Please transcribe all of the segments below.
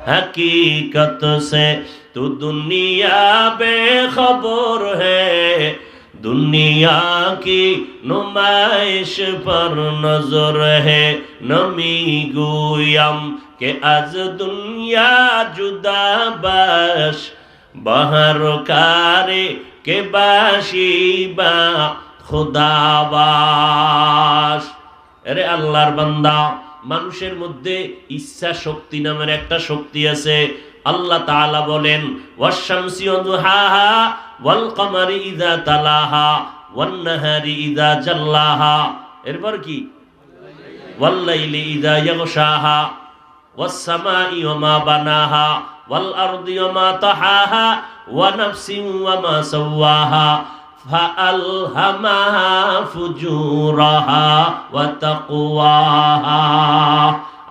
हकीकत से तू दुनिया बेखबर है दुनिया की नुमाइश पर नजर है नमी गोयम के आज दुनिया जुदा बाश बाहर कारे के बाशी बा खुदाबाश। अरे আল্লাহর বান্দা, মানুষের মধ্যে ইচ্ছা শক্তি নামের একটা শক্তি আছে। আল্লাহ তাআলা বলেন ওয়াশ-শামসি ওয়া দুহাহা ওয়াল কমারি ইযা তালাহা ওয়ান নাহারি ইযা জাল্লাহা, এরপর কি ওয়াল লাইলি ইযা ইয়াগশাহা ওয়াস সামাই ওয়া মা বানাহা ওয়াল আরদি ওয়া মা তাহাহা ওয়া নাফসিন ওয়া মা সাওয়াহা ফাআলহামাহা ফুজুরাহা ওয়া তাকওয়াহা।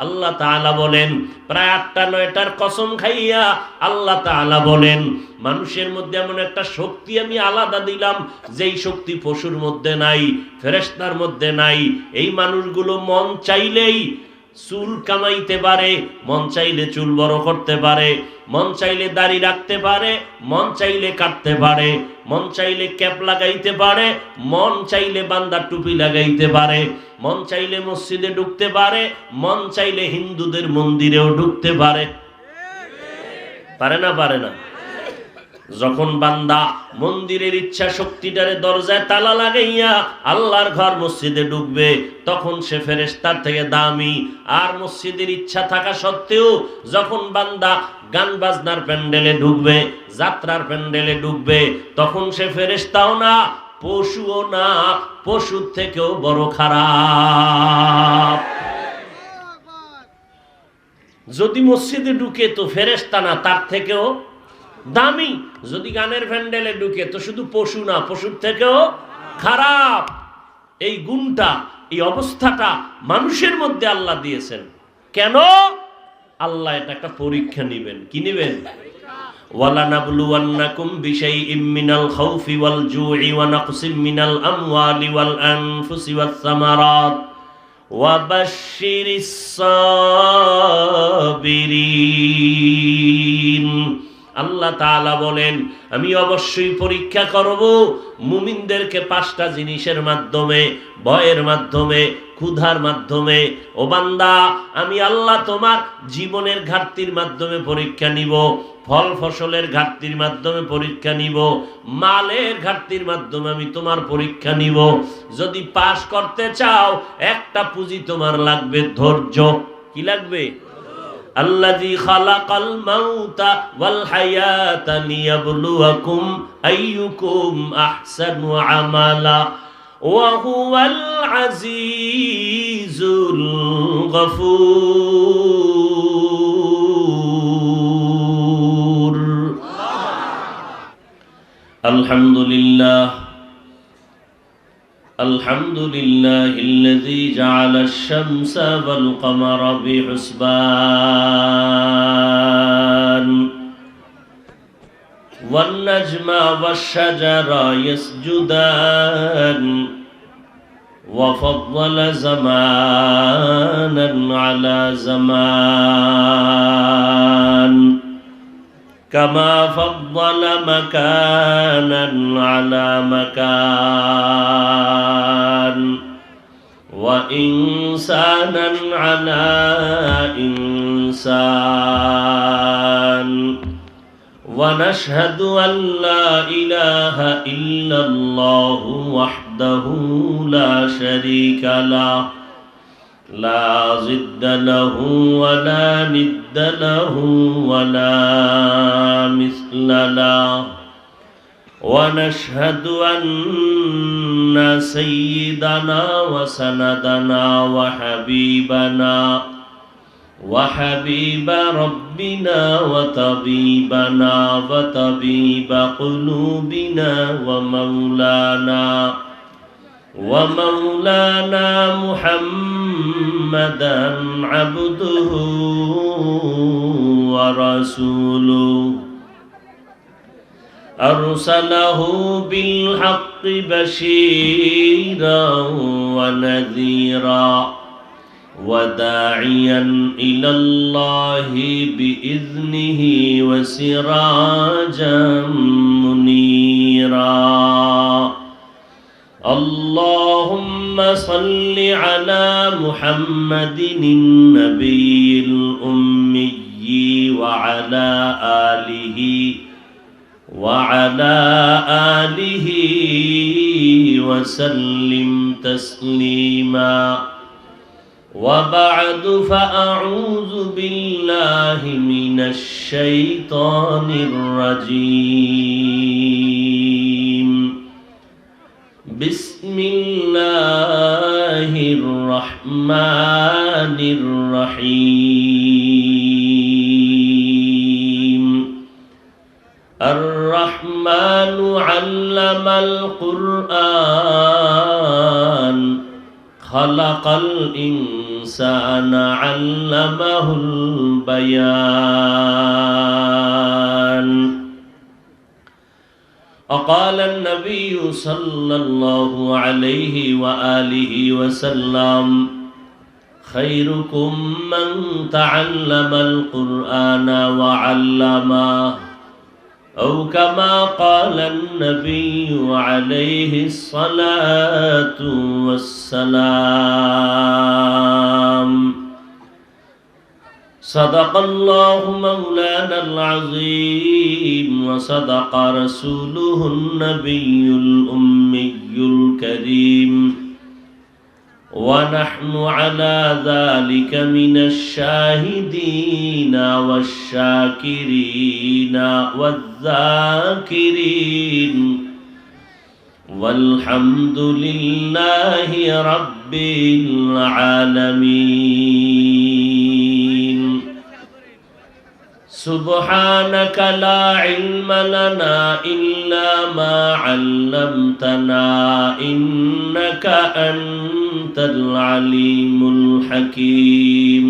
আল্লাহ তাআলা বলেন, প্রায় ৮টা-৯টার কসম খাইয়া আল্লাহ তাআলা বলেন, মানুষের মধ্যে এমন একটা শক্তি আমি আলাদা দিলাম যেই শক্তি পশুর মধ্যে নাই, ফেরেশতার মধ্যে নাই। এই মানুষগুলো মন চাইলেই চুল কামাইতে পারে, মন চাইলে চুল বড় করতে পারে, মন চাইলে দাড়ি রাখতে পারে, মন চাইলে কাটতে পারে, মন চাইলে ক্যাপ লাগাইতে পারে, মন চাইলে বান্দা টুপি লাগাইতে পারে, মন চাইলে মসজিদে ঢুকতে পারে, মন চাইলে হিন্দুদের মন্দিরেও ঢুকতে পারে। পারে না? পারে না? যখন বান্দা মন্দিরের ইচ্ছা শক্তিটারে দরজায় তালা লাগাইয়া আল্লাহর ঘর মসজিদে ঢুকবে, তখন সে ফেরেশতার থেকে দামি। আর মসজিদের ইচ্ছা থাকা সত্ত্বেও যখন বান্দা গান বাজনার প্যান্ডেলে ঢুকবে, যাত্রার প্যান্ডেলে ঢুকবে, তখন সে ফেরেশতাও না, পশুও না, পশুর থেকেও বড় খারাপ। যদি মসজিদে ঢুকে তো ফেরেশতা না, তার থেকেও দামি। যদি গানের প্যান্ডেলে ঢুকে তো শুধু পশু না, পশুর থেকেও খারাপ। এই গুণটা, এই অবস্থাটা মানুষের মধ্যে আল্লাহ দিয়েছেন। কেন? আল্লাহ এটা একটা পরীক্ষা নিবেন। কি নিবেন? ওয়ালানাবলুওয়ান্নাকুম বিশাইইম মিনাল খাউফি ওয়াল জুই ওয়া নাকসিম মিনাল আমওয়ালি ওয়াল আনফুসি ওয়াস সামারাত ওয়া বাশশিরিস সাবিরিন। আল্লাহ তাআলা বলেন, আমি অবশ্যই পরীক্ষা করব মুমিনদেরকে 5টা জিনিসের মাধ্যমে, ভয়ের মাধ্যমে, ক্ষুধার মাধ্যমে। ও বান্দা, আমি আল্লাহ তোমার জীবনের ঘাটতির মাধ্যমে পরীক্ষা নিব, ফল ফসলের ঘাটতির মাধ্যমে পরীক্ষা নিব, মালের ঘাটতির মাধ্যমে আমি তোমার পরীক্ষা নিব। যদি পাস করতে চাও, একটা পুঁজি তোমার লাগবে, ধৈর্য। কি লাগবে? আল্লাযী খালাকাল মাউতা ওয়াল হায়াতা লিয়াবলুয়াকুম আইয়ুকুম আহসানু আমালা ওয়া হুয়াল আজিজুল গফুর। আলহামদুলিল্লাহ الحمد لله الذي جعل الشمس والقمر بحسبان والنجم والشجر يسجدان وفضل زمانا على زمان كما فضل مكانا على مكان وإنسانا على إنسان ونشهد أن لا إله إلا الله وحده لا شريك له لا ضد له ولا ند له ولا مثل له ونشهد أن سيدنا وسندنا وحبيب ربنا وطبيبنا وطبيب قلوبنا ومولانا محمدا عبده ورسوله أرسله بالحق بشيرا ونذيرا وداعيا إلى الله بإذنه وسراجا منيرا اللهم صل على محمد النبي الأمي وعلى آله وسلم تسليما وبعد فأعوذ بالله من الشيطان الرجيم بسم الله الرحمن الرحيم الرحمن علم القرآن خلق الإنسان علمه البيان وقال النبي صلى الله عليه وآله وسلم خيركم من تعلم القرآن وعلمه أو كما قال النبي عليه الصلاة والسلام صدق الله مولانا العظيم وصدق رسوله النبي الأمي الكريم ونحن على ذلك من الشاهدين والشاكرين والذاكرين والحمد لله رب العالمين سبحانك لا علم لنا إلا ما علمتنا إنك أنت العليم الحكيم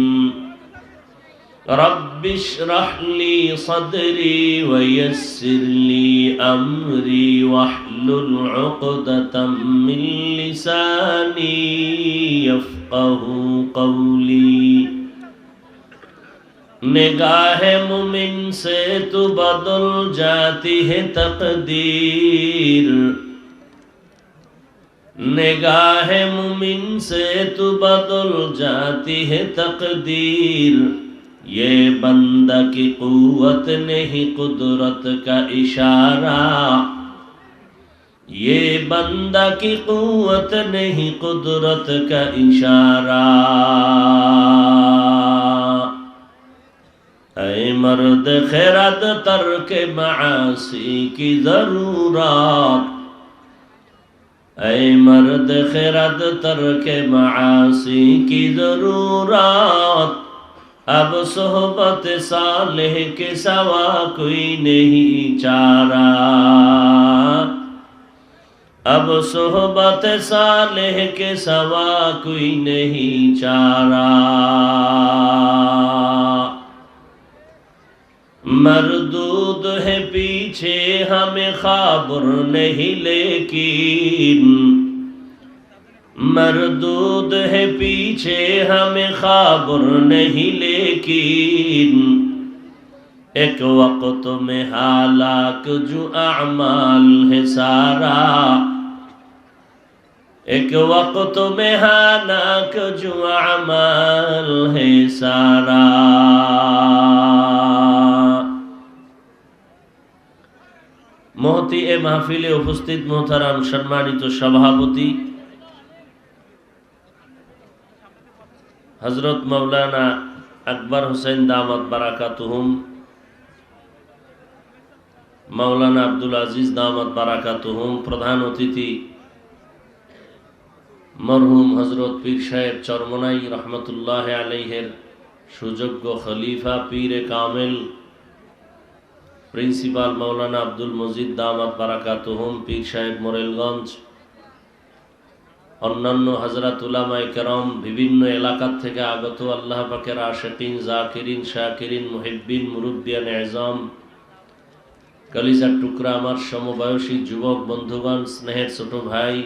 رب اشرح لي صدري ويسر لي أمري واحلل عقدة من لساني يفقه قولي निगाह मुमिन से तो बदल जाती है तकदीर निगाह मुमिन से तो बदल जाती है तकदीर ये बंदा की कुव्वत नहीं कुदरत का इशारा ये बंदा की कुव्वत नहीं कुदरत का इशारा ऐ मर्द खैरत तर्क मासी की जरूरत ऐ मर्द खैरत तर्क मासी की जरूरत अब सोहबत सालेह के सवा कोई नहीं चारा अब सोहबत सालेह के सवा कोई नहीं चारा मरदूद है पीछे हमें खबर नहीं लेकिन मरदूद है पीछे हमें खबर नहीं लेकिन एक वक्त में हालाक जो अमाल है सारा एक वक्त में हालाक जो अमाल है सारा महती ए महफिले उपस्थित मोहतरम सम्मानित सभापति हजरत मौलाना अकबर हुसैन दामत बरकातुहुम मौलाना अब्दुल अजीज दामत बरकातुहुम प्रधान अतिथि मरहुम हजरत पीर साहेब चरमनाई रहमतुल्लाह अलैहिर सुयोग्य खलीफा पीर कामिल प्रिंसिपाल मौलाना अब्दुल मजीद दामत बरकातुहुम पीर साहेब मोरेलगंज अन्यान्य हजरत उलामाए केराम विभिन्न एलाका थेके आगत अल्लाह पाकेर आशिकीन जाकिरिन शाकिरिन मुहिब्बिन मुरुब्बियान एजाम कलिजार टुकरा आमार समबयसी युवक बंधुगण स्नेहेर छोटो भाई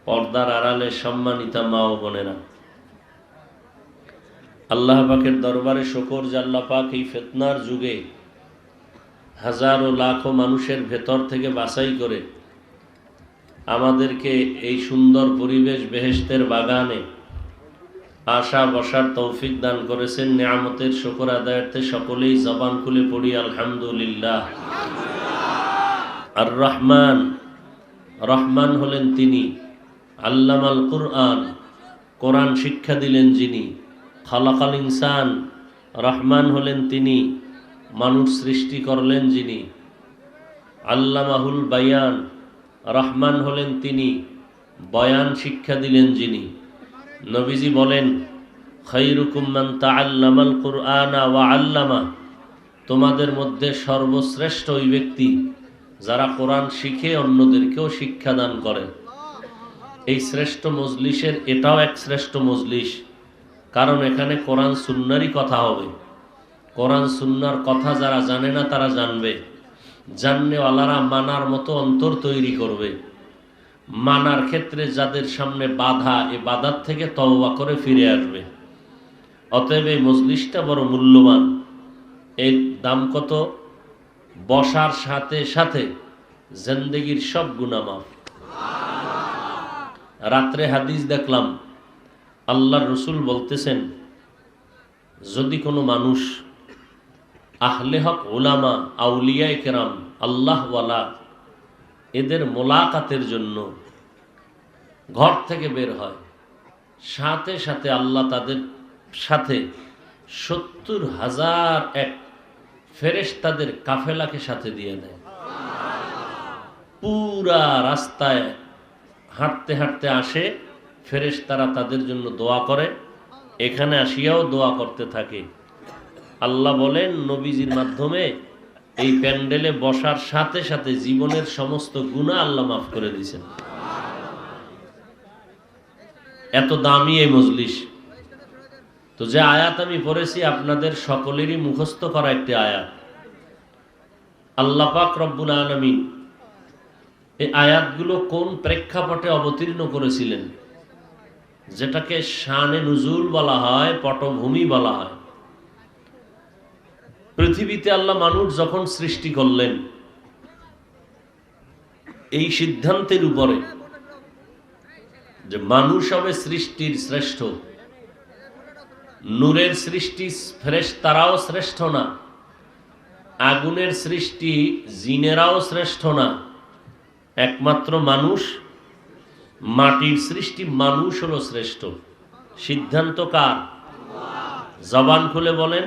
पर्दार आड़ाले सम्मानिता मा ओ बोनेरा আল্লাহ পাকের দরবারে শুকর যে আল্লাহ পাক এই ফিতনার যুগে হাজারো লাখো মানুষের ভেতর থেকে বাছাই করে আমাদেরকে এই সুন্দর পরিবেশ বেহেশতের বাগানে আশা বসার তৌফিক দান করেছেন। নিয়ামতের শুকর আদায়ার্থে সকলেই জবান খুলে পড়ি আলহামদুলিল্লাহ। আর রহমান, রহমান হলেন তিনি, আল্লামাল কুরআন, কোরআন শিক্ষা দিলেন যিনি। খালাকাল ইনসান, রহমান হলেন তিনি, মানুষ সৃষ্টি করলেন যিনি। আল্লামাহুল বায়ান, রহমান হলেন তিনি, বয়ান শিক্ষা দিলেন যিনি। নবীজি বলেন, খায়রুকুম মান তাআল্লামাল কুরআনা ওয়া আল্লামা, তোমাদের মধ্যে সর্বশ্রেষ্ঠ ওই ব্যক্তি যারা কোরআন শিখে অন্যদেরকেও শিক্ষাদান করে। এই শ্রেষ্ঠ মজলিসের এটাও এক শ্রেষ্ঠ মজলিস, কারণ এখানে কোরআন সুন্নারই কথা হবে। কোরআন সুন্নার কথা যারা জানে না তারা জানবে, জাননেওয়ালারা মানার মতো অন্তর তৈরি করবে। মানার ক্ষেত্রে যাদের সামনে বাধা, এ বাধার থেকে তওবা করে ফিরে আসবে। অতএব এই মজলিসটা বড় মূল্যবান। এর দাম কত? বসার সাথে সাথে জিন্দেগির সব গুনাহ মাফ। রাত্রে হাদিস দেখলাম, আল্লাহর রসুল বলতেছেন, যদি কোনো মানুষ আহলে হক উলামা, আউলিয়ায়ে কেরাম, আল্লাহওয়ালা এদের মোলাকাতের জন্য ঘর থেকে বের হয়, সাথে সাথে আল্লাহ তাদের সাথে ৭০,০০০ এক ফেরেশতাদের কাফেলাকে সাথে দিয়ে দেয়। পুরা রাস্তায় হাঁটতে হাঁটতে আসে, ফেরেশতারা তাদের জন্য দোয়া করে, এখানে আসিয়াও দোয়া করতে থাকে। আল্লাহ বলেন, নবীজির মাধ্যমে এই প্যান্ডেলে বসার সাথে সাথে জীবনের সমস্ত গুনাহ আল্লাহ মাফ করে দিয়েছেন। এত দামি এই মজলিস। তো যে আয়াত আমি পড়েছি আপনাদের সকলেরই মুখস্থ করা একটি আয়াত। আল্লাহ পাক রব্বুল আলামিন এই আয়াতগুলো কোন প্রেক্ষাপটে অবতীর্ণ করেছিলেন, যেটাকে শানে নুজুল বলা হয়, পটভূমি বলা হয়। পৃথিবীতে আল্লাহ মানুষ যখন সৃষ্টি করলেন, এই সিদ্ধান্তের উপরে যে মানুষ হবে সৃষ্টির শ্রেষ্ঠ। নূরের সৃষ্টি ফেরেশতারাও শ্রেষ্ঠ না, আগুনের সৃষ্টি জিনেরাও শ্রেষ্ঠ না, একমাত্র মানুষ, মাটির সৃষ্টি মানুষ হলো শ্রেষ্ঠ। সিদ্ধান্ত কার? জবান খুলে বলেন।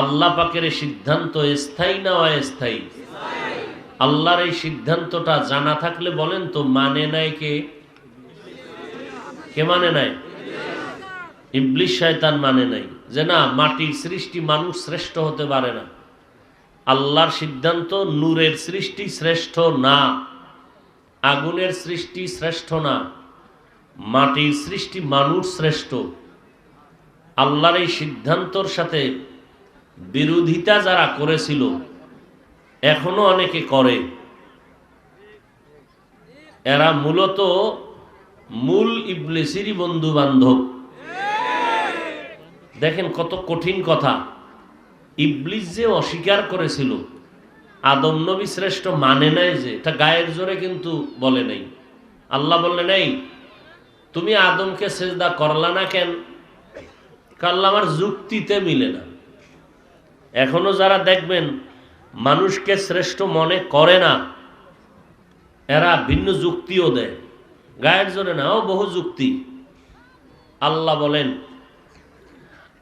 আল্লাহ পাকের এই সিদ্ধান্ত স্থায়ী না অস্থায়ী? আল্লাহর এই সিদ্ধান্তটা জানা থাকলে বলেন তো, মানে নাই কে? কে মানে নাই? ইবলিস শয়তান মানে নাই যে না, মাটির সৃষ্টি মানুষ শ্রেষ্ঠ হতে পারে না। আল্লাহর সিদ্ধান্ত, নূরের সৃষ্টি শ্রেষ্ঠ না, আগুনের সৃষ্টি শ্রেষ্ঠ না, মাটির সৃষ্টি মানুষ শ্রেষ্ঠ। আল্লাহর এই সিদ্ধান্তর সাথে বিরোধিতা যারা করেছিল, এখনো অনেকে করে, এরা মূলত মূল ইবলিসেরই বন্ধু বান্ধব। দেখেন কত কঠিন কথা। ইবলিস যে অস্বীকার করেছিল আদম নবী শ্রেষ্ঠ, মানে নাই যে, এটা গায়ের জোরে কিন্তু বলে নাই। আল্লাহ বললেন, নাই তুমি আদমকে সেজদা করলা না কেন? আল্লাহ, আমার যুক্তিতে মিলে না। এখনো যারা দেখবেন মানুষকে শ্রেষ্ঠ মনে করে না, এরা ভিন্ন যুক্তিও দেয়, গায়ের জোরে না, ও বহু যুক্তি। আল্লাহ বলেন,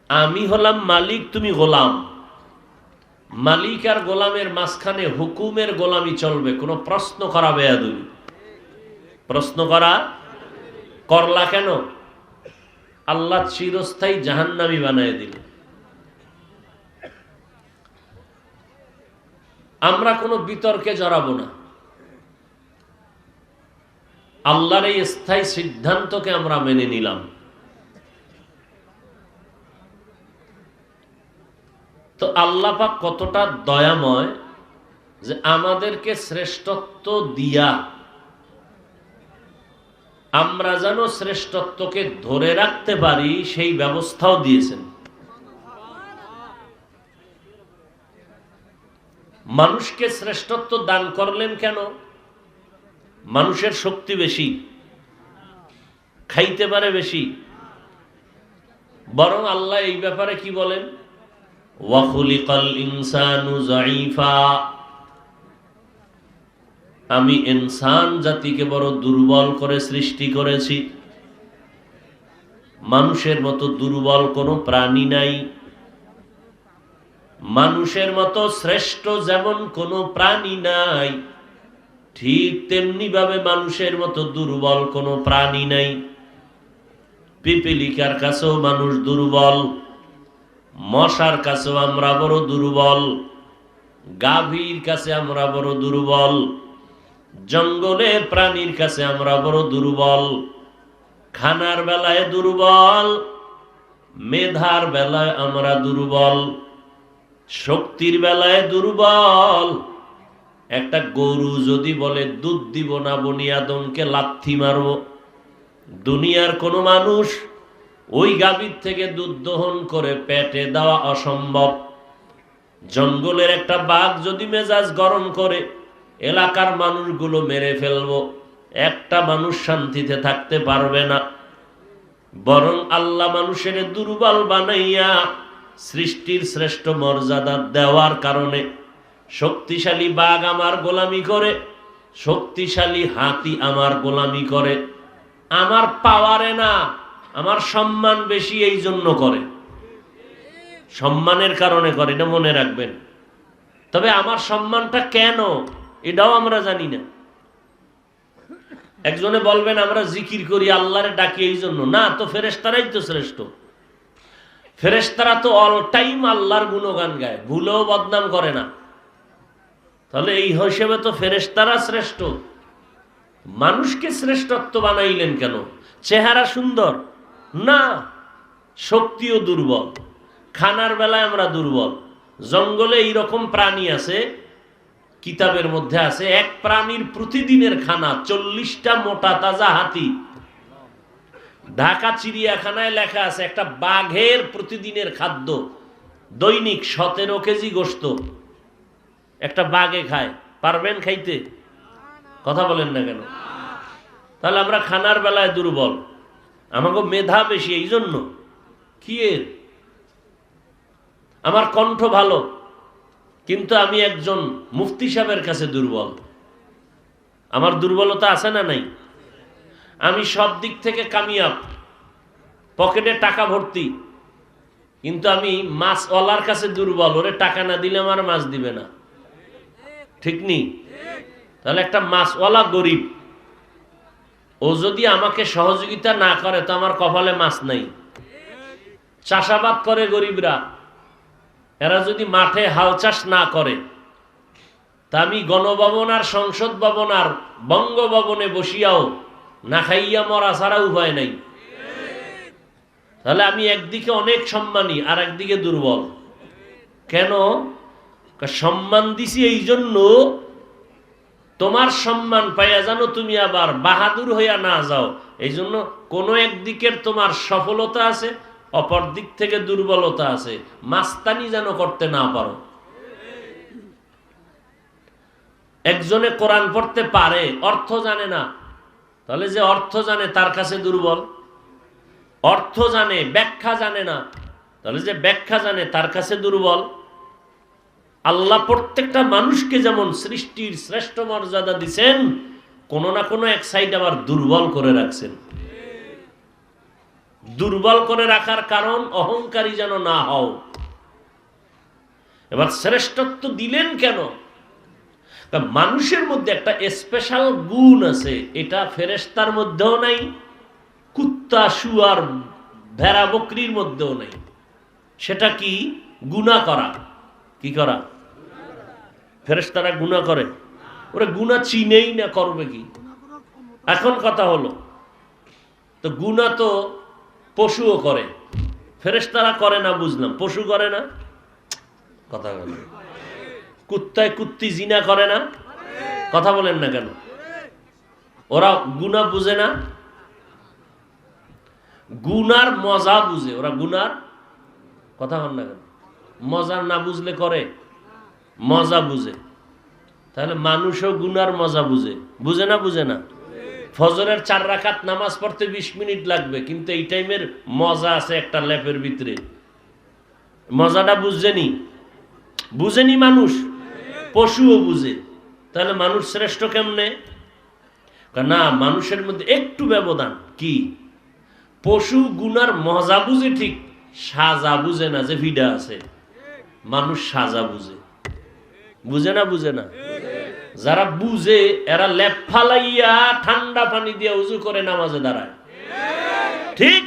আমি হলাম মালিক, তুমি গোলাম। মালিক আর গোলামের মাঝখানে হুকুমের গোলামি চলবে, কোনো প্রশ্ন করা বেয়াদবি। প্রশ্ন করা করলা কেন? আল্লাহ চিরস্থায়ী জাহান্নামী বানায় দিল। আমরা কোনো বিতর্কে জড়াবো না। আল্লাহর এই স্থায়ী সিদ্ধান্তকে আমরা মেনে নিলাম। তো আল্লাহ পাক কতটা দয়াময় যে আমাদেরকে শ্রেষ্ঠত্ব দিয়া আমরা যেন শ্রেষ্ঠত্বকে ধরে রাখতে পারি সেই ব্যবস্থাও দিয়েছেন। মানুষকে শ্রেষ্ঠত্ব দান করলেন কেন? মানুষের শক্তি বেশি, খাইতে পারে বেশি, বরং আল্লাহ এই ব্যাপারে কি বলেন? ওয়া খুলিকাল ইনসানু যায়ীফা, আমি ইনসান জাতিকে বড় দুর্বল করে সৃষ্টি করেছি। মানুষের মতো দুর্বল কোনো প্রাণী নাই, মানুষের মতো শ্রেষ্ঠ যেমন কোনো প্রাণী নাই, ঠিক তেমনি ভাবে মানুষের মতো দুর্বল কোনো প্রাণী নাই। পিপিলিকার কাছেও মানুষ দুর্বল, মশার কাছেও আমরা বড় দুর্বল, গাভীর কাছে আমরা বড় দুর্বল, জঙ্গলের প্রাণীর কাছে আমরা বড় দুর্বল। খানার বেলায় দুর্বল, মেধার বেলায় আমরা দুর্বল, শক্তির বেলায় দুর্বল। একটা গরু যদি বলে দুধ দিব না, বনি আদমকে লাথি মারব, দুনিয়ার কোনো মানুষ ওই গাভীর থেকে দুধ দহন করে পেটে দেওয়া অসম্ভব। জঙ্গলের একটা বাঘ যদি মেজাজ গরম করে এলাকার মানুষগুলো মেরে ফেলবো, একটা মানুষ শান্তিতে থাকতে পারবে না। বরং আল্লাহ মানুষের দুর্বল বানাইয়া সৃষ্টির শ্রেষ্ঠ মর্যাদা দেওয়ার কারণে শক্তিশালী বাঘ আমার গোলামি করে, শক্তিশালী হাতি আমার গোলামি করে। আমার পাওয়ারে না, আমার সম্মান বেশি, এই জন্য করে, সম্মানের কারণে করে, এটা মনে রাখবেন। তবে আমার সম্মানটা কেন এটাও আমরা জানি না। একজনে বলবেন আমরা জিকির করি, আল্লাহরে ডাকি এই জন্য। না, তো ফেরেশতারাই তো শ্রেষ্ঠ। ফেরেশতারা তো অল টাইম আল্লাহর গুণগান গায়, ভুলেও বদনাম করে না। তাহলে এই হিসেবে তো ফেরেশতারা শ্রেষ্ঠ। মানুষকে শ্রেষ্ঠত্ব বানাইলেন কেন? চেহারা সুন্দর না, শক্তিও দুর্বল, খানার বেলায় আমরা দুর্বল। জঙ্গলে এইরকম প্রাণী আছে, কিতাবের মধ্যে আছে, এক প্রাণীর প্রতিদিনের খানা 40টা মোটা তাজা হাতি। ঢাকা চিড়িয়াখানায় লেখা আছে একটা বাঘের প্রতিদিনের খাদ্য দৈনিক 17 কেজি গোশত একটা বাঘে খায়। পারবেন খাইতে? কথা বলেন না কেন? তাহলে আমরা খানার বেলায় দুর্বল, আমাকে মেধা বেশি, এই জন্য কি এর? আমার কণ্ঠ ভালো, কিন্তু আমি একজন মুফতি সাহেবের কাছে দুর্বল। আমার দুর্বলতা আছে না নাই? আমি সব দিক থেকে কামিয়াব, পকেটে টাকা ভর্তি, কিন্তু আমি মাছওয়ালার কাছে দুর্বল। ওরে টাকা না দিলে আমার মাছ দিবে না, ঠিক নেই? তাহলে একটা মাছওয়ালা গরিব, ও যদি আমাকে সহযোগিতা না করে তো আমার কপালে মাছ নাই। চাষাবাদ করে গরিবরা, এরা যদি মাঠে হাল চাষ না করে, তা আমি গণভবন আর সংসদ ভবন আর বঙ্গভবনে বসিয়াও না খাইয়া মরা ছাড়া উপায় নাই। তাহলে আমি একদিকে অনেক সম্মানী আর একদিকে দুর্বল। কেন? সম্মান দিছি এই জন্য তোমার সম্মান পাইয়া জানো তুমি আবার বাহাদুর হইয়া না যাও। এই জন্য কোনো একদিকের তোমার সফলতা আছে, অপর দিক থেকে দুর্বলতা আছে, মাস্তানি যেন করতে না পারো। একজনে কোরআন পড়তে পারে, অর্থ জানে না, তাহলে যে অর্থ জানে তার কাছে দুর্বল। অর্থ জানে, ব্যাখ্যা জানে না, তাহলে যে ব্যাখ্যা জানে তার কাছে দুর্বল। আল্লাহ প্রত্যেকটা মানুষকে যেমন সৃষ্টির শ্রেষ্ঠ মর্যাদা দিচ্ছেন, কোন না কোনো এক সাইড আবার দুর্বল করে রাখছেন। দুর্বল করে রাখার কারণ অহংকারী যেন না হও। এবার শ্রেষ্ঠত্ব দিলেন কেন? মানুষের মধ্যে একটা স্পেশাল গুণ আছে, এটা ফেরেশতার মধ্যেও নাই, কুত্তা শুয়ার ভেড়া বকরির মধ্যেও নাই। সেটা কি? গুনাহ করা। কি করা? ফেরেশতারা গুনাহ করে? ওরা গুনাহ চিনেই না, করবে কি? এখন কথা হলো, তো গুনাহ তো পশুও করে, ফেরেশতারা করে না বুঝলাম, পশু করে না? কথা বলে। কুত্তায় কুত্তি জিনা করে না? কথা বলেন না কেন? ওরা গুনাহ বুঝে না? গুনার মজা বুঝে, ওরা গুনার কথা বল না কেন, মজা না বুঝলে করে, মজা বুঝে। তাহলে মানুষও গুনার মজা বুঝে, বুঝে না? বুঝে না? ফজরের 4 রাকাত নামাজ পড়তে 20 মিনিট লাগবে, কিন্তু এই টাইমের মজা আছে একটা ল্যাপের ভিতরে। মজাটা বুঝেনি? বুঝেনি মানুষ? পশুও বুঝে। তাহলে মানুষ শ্রেষ্ঠ কেমনে? না, মানুষের মধ্যে একটু ব্যবধান। কি? পশু গুনার মজা বুঝে ঠিক, সাজা বুঝে না যে ভিডা আছে। মানুষ সাজা বুঝে, বুঝে না? বুঝে না? যারা বুঝে এরা লেপ ফালাইয়া ঠান্ডা পানি দিয়ে উজু করে নামাজে দাঁড়ায়। ঠিক?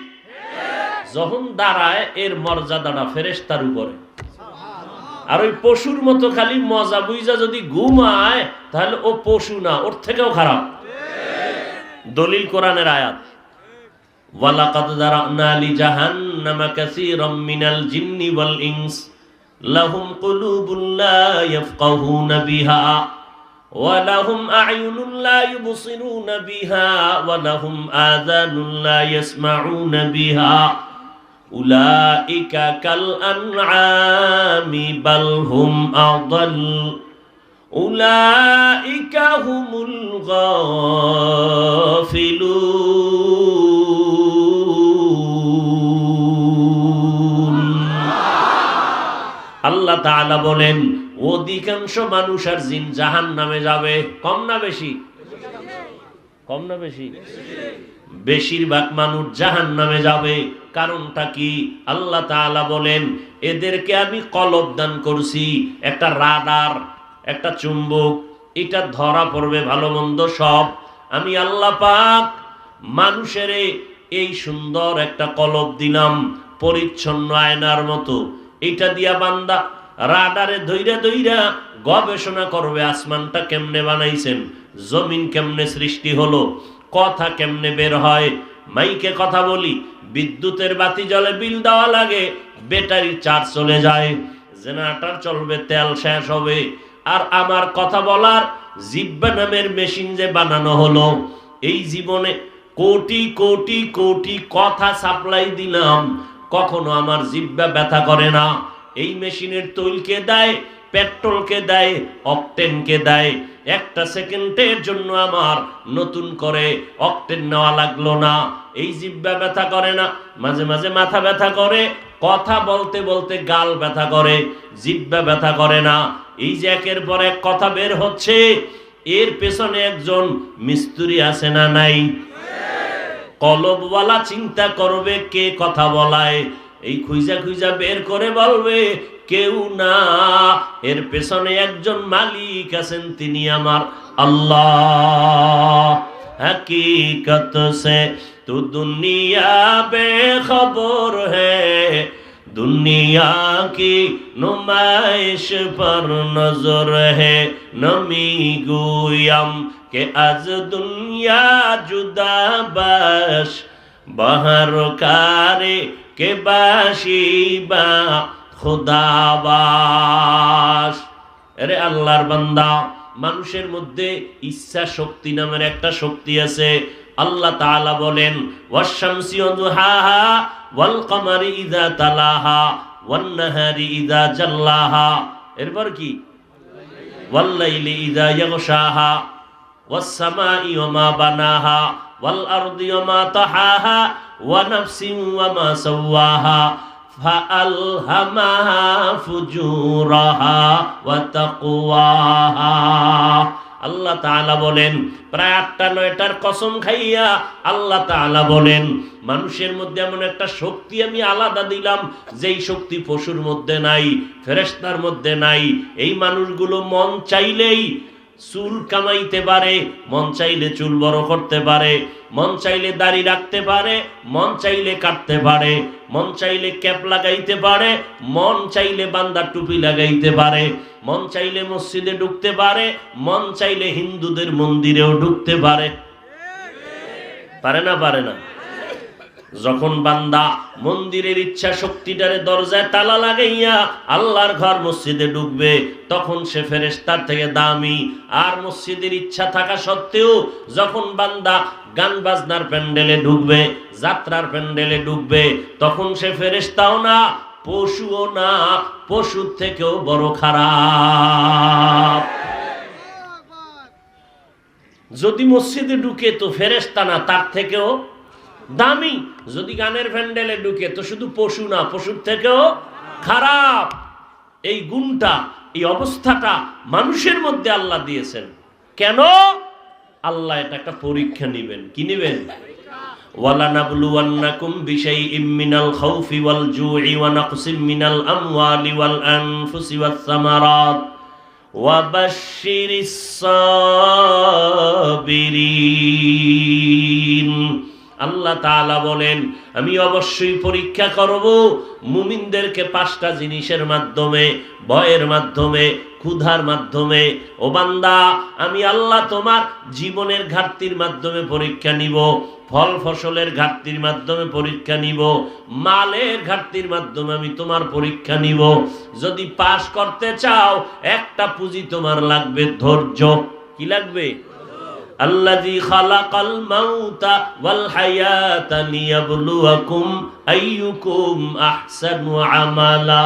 যখন দাঁড়ায় এর মর্যাদাটা ফেরেশতার উপরে। আর ওই পশুর মতো খালি মজা বুঝা যদি ঘুমায়, তাহলে ও পশু না, ওর থেকেও খারাপ। দলিল কোরআনের আয়াত, ওয়ালাকাদ যারানা লিজাহান্নামা কাসীরাম মিনাল জিন্নি ওয়াল ইনস লাহুম কুলুবুন লা ইয়াফকাহুনা বিহা ওয়া লাহুম আ'য়ুনুন লা ইউবসিরুনা বিহা ওয়া লাহুম আযানুন লা ইয়াসমাউনা বিহা উলাইকা কাল আনআমি বাল হুম আদাল উলাইকা হুমুল গাফিলুন। আল্লাহ তাআলা বলেন অধিকাংশ মানুষ আর জিন জাহান্নামে যাবে। কম না বেশি? কম না বেশি? বেশিরভাগ মানুষ জাহান্নামে যাবে। কারণটা কি? আল্লাহ তাআলা বলেন এদেরকে আমি কলব দান করছি, একটা রাডার, একটা চুম্বক, এটা ধরা পড়বে ভালো মন্দ সব। আমি আল্লাহ পাক মানুষের এই সুন্দর একটা কলব দিলাম, পরিচ্ছন্ন আয়নার মতো। এটা দিয়া বান্দা রাডারে ধইরা ধইরা গবেষণা করবে, আসমানটা কেমনে বানাইছেন, জমিন কেমনে সৃষ্টি হলো, কথা কেমনে বের হয়। মাইকে কথা বলি, বিদ্যুতের বাতি জ্বলে, বিল দেওয়া লাগে, ব্যাটারির চার্জ চলে যায়, জেনারেটর চলবে, তেল শেষ হবে। আর আমার কথা বলার জিহ্বা নামের মেশিন যে বানানো হলো, এই জীবনে কোটি কোটি কোটি কথা সাপ্লাই দিলাম, কখনো আমার জিহ্বা ব্যথা করে না। এই মেশিনের তৈলকে দেয়, পেট্রোলকে দেয়, অকটেনকে দেয়। একটা সেকেন্ডের জন্য আমার নতুন করে অকটেন নেওয়া লাগলো না। এই জিহ্বা ব্যথা করে না, মাঝে মাঝে মাথা ব্যথা করে, কথা বলতে বলতে গাল ব্যথা করে, জিহ্বা ব্যথা করে না। এই যে একের পর এক কথা বের হচ্ছে, এর পেছনে একজন মিস্ত্রি আছে না নাই? কলবওয়ালা চিন্তা করবে কে কথা বলায়, এই খুঁজা খুঁজা বের করে বলবে কেউ না, এর পেছনে একজন মালিক আছেন, তিনি আমার আল্লাহ। হकीकत से तू दुनिया बेखबर है, दुनिया की नुमाइश पर नजर है, नमी गुयम के आज दुनिया जुदा बाश बाहर कारे के बाशी बा খুদাবাস। আরে আল্লাহর বান্দা, মানুষের মধ্যে ইচ্ছা শক্তি নামের একটা শক্তি আছে। আল্লাহ তাআলা বলেন ওয়াশ-শামসি ওয়া দুহাহা ওয়াল কমারি ইযা তালাহা ওয়ান নাহারি ইযা জাল্লাহা। এরপর কি? ওয়াল লাইলি ইযা ইয়াগশাহা ওয়াস সামাই ওয়া মা বানাহা ওয়াল আরদি ওয়া মা তাহাহা ওয়া নাফসিন ওয়া মা সাওয়াহা ফাআলহামাহা ফুজুরাহা ওয়া তাকওয়াহা। আল্লাহ তাআলা বলেন প্রায় 8টা-9টার কসম খাইয়া আল্লাহ তাআলা বলেন মানুষের মধ্যে এমন একটা শক্তি আমি আলাদা দিলাম, যেই শক্তি পশুর মধ্যে নাই, ফেরেশতার মধ্যে নাই। এই মানুষগুলো মন চাইলেই চুল কামাইতে পারে, মন চাইলে চুল বড় করতে পারে, মন চাইলে দাড়ি রাখতে পারে, মন চাইলে কাটতে পারে, মন চাইলে ক্যাপ লাগাইতে পারে, মন চাইলে বান্দা টুপি লাগাইতে পারে, মন চাইলে মসজিদে ঢুকতে পারে, মন চাইলে হিন্দুদের মন্দিরেও ঢুকতে পারে। পারে না? পারে না? যখন বান্দা মন্দিরের ইচ্ছা শক্তিটারে দরজায় তালা লাগাইয়া আল্লাহর ঘর মসজিদে ঢুকবে, তখন সে ফেরেশতার থেকে দামি। আর মসজিদের ইচ্ছা থাকা সত্ত্বেও যখন বান্দা গান বাজনার প্যান্ডেলে ঢুকবে, যাত্রার প্যান্ডেলে ঢুকবে, তখন সে ফেরেশতাও না, পশুও না, পশুর থেকেও বড় খারাপ। যদি মসজিদে ঢুকে তো ফেরেশতা না, তার থেকেও দামি। যদি গানের প্যান্ডেলে ঢুকে তো শুধু পশু না, পশুর থেকেও খারাপ। এই গুণটা, এই অবস্থাটা মানুষের মধ্যে আল্লাহ দিয়েছেন। কেন? আল্লাহ এটা একটা পরীক্ষা নিবেন। কি নিবেন? ওয়ালানাবলুওয়ান্নাকুম বিশাইইম মিনাল খাউফি ওয়াল জুই ওয়া নাকসিম মিনাল আমওয়ালি ওয়াল আনফুসি ওয়াস সামারাত ওয়া বাশশিরিস সাবিরিন। আল্লাহ তাআলা বলেন, আমি অবশ্যই পরীক্ষা করব মুমিনদেরকে 5টা জিনিসের মাধ্যমে, ভয়ের মাধ্যমে, ক্ষুধার মাধ্যমে। ও বান্দা, আমি আল্লাহ তোমার জীবনের ঘাটতির মাধ্যমে পরীক্ষা নিব, ফল ফসলের ঘাটতির মাধ্যমে পরীক্ষা নিব, মালের ঘাটতির মাধ্যমে আমি তোমার পরীক্ষা নিব। যদি পাস করতে চাও, একটা পুঁজি তোমার লাগবে, ধৈর্য। কি লাগবে? আল্লাযী খালাকাল মাউতা ওয়াল হায়াতা লিয়াবলুয়াকুম আইয়ুকুম আহসানু আমালা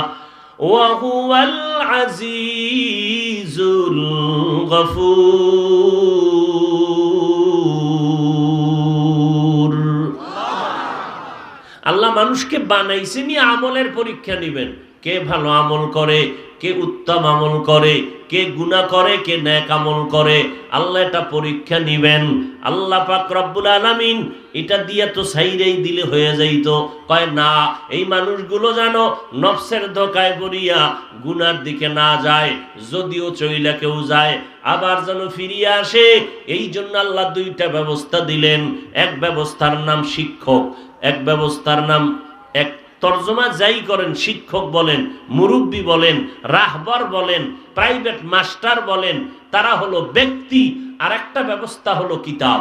ওয়া হুয়াল আজিজুল গফুর। আল্লাহ মানুষকে বানাইছেন আমলের পরীক্ষা নিবেন। কে ভালো আমল করে, কে উত্তম আমল করে, কে গুনাহ করে, কে নেক আমল করে, আল্লাহ এটা পরীক্ষা নিবেন। আল্লাহ পাক রব্বুল আলামিন এটা দিয়ে তো ছাইরেই দিলে হয়ে যাইতো। কয় না, এই মানুষগুলো যেন নফসের ধোকায় পড়িয়া গুনার দিকে না যায়, যদিও চইলা কেউ যায় আবার যেন ফিরিয়ে আসে। এই জন্য আল্লাহ 2টা ব্যবস্থা দিলেন। এক ব্যবস্থার নাম শিক্ষক, এক ব্যবস্থার নাম, এক তর্জমা যাই করেন, শিক্ষক বলেন, মুরব্বী বলেন, রাহবার বলেন, প্রাইভেট মাস্টার বলেন, তারা হলো ব্যক্তি। আর একটা ব্যবস্থা হলো কিতাব।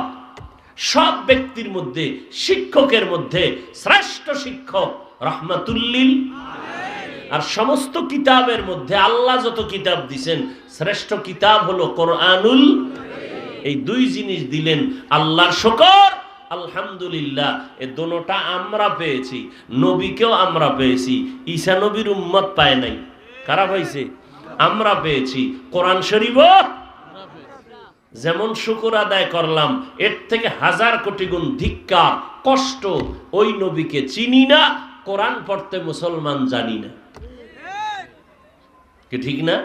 সব ব্যক্তির মধ্যে, শিক্ষকের মধ্যে শ্রেষ্ঠ শিক্ষক রাহমাতুল্লিল আলামিন। আর সমস্ত কিতাবের মধ্যে আল্লাহ যত কিতাব দিবেন, শ্রেষ্ঠ কিতাব হলো কোরআনুল কারীম। এই 2 জিনিস দিলেন, আল্লাহর শুকর। আলহামদুলিল্লাহ, এই দোনোটা আমরা পেয়েছি, নবীকেও আমরা পেয়েছি, ঈসা নবীর উম্মত পায় নাই। কারা পাইছে? আমরা পেয়েছি। কোরআন শরীফও যেমন শুকর আদায় করলাম, এর থেকে 1000 কোটি গুণ ধিক্কার, কষ্ট। ওই নবীকে চিনি না, কোরআন পড়তে মুসলমান জানি না। কি ঠিক না?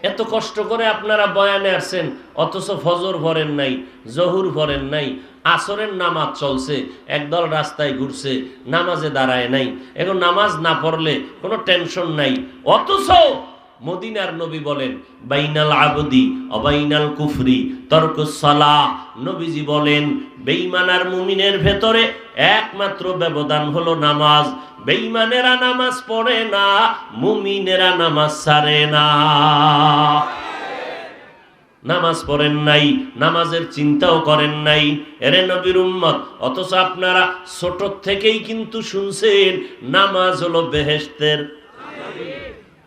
এত কষ্ট করে আপনারা বয়ানে আসছেন, অথচ ফজর পড়েন নাই, জহুর পড়েন নাই, আসরের নামাজ চলছে, একদল রাস্তায় ঘুরছে, নামাজে দাঁড়ায় নাই। এখন নামাজ না পড়লে কোনো টেনশন নাই। অথচ মদিনার নবী বলেন, বাইনাল আবদি অবাইনাল কুফরি তরকুস সালাহ। নবীজি বলেন, বেঈমান আর মুমিনের ভেতরে একমাত্র ব্যবধান হলো নামাজ। বেঈমানেরা নামাজ পড়ে না, মুমিনেরা নামাজ ছাড়ে না। নামাজ পড়েন নাই, নামাজের চিন্তাও করেন নাই, এরে নবীর উম্মত। অথচ আপনারা ছোট থেকেই কিন্তু শুনছেন নামাজ হলো বেহেশতের।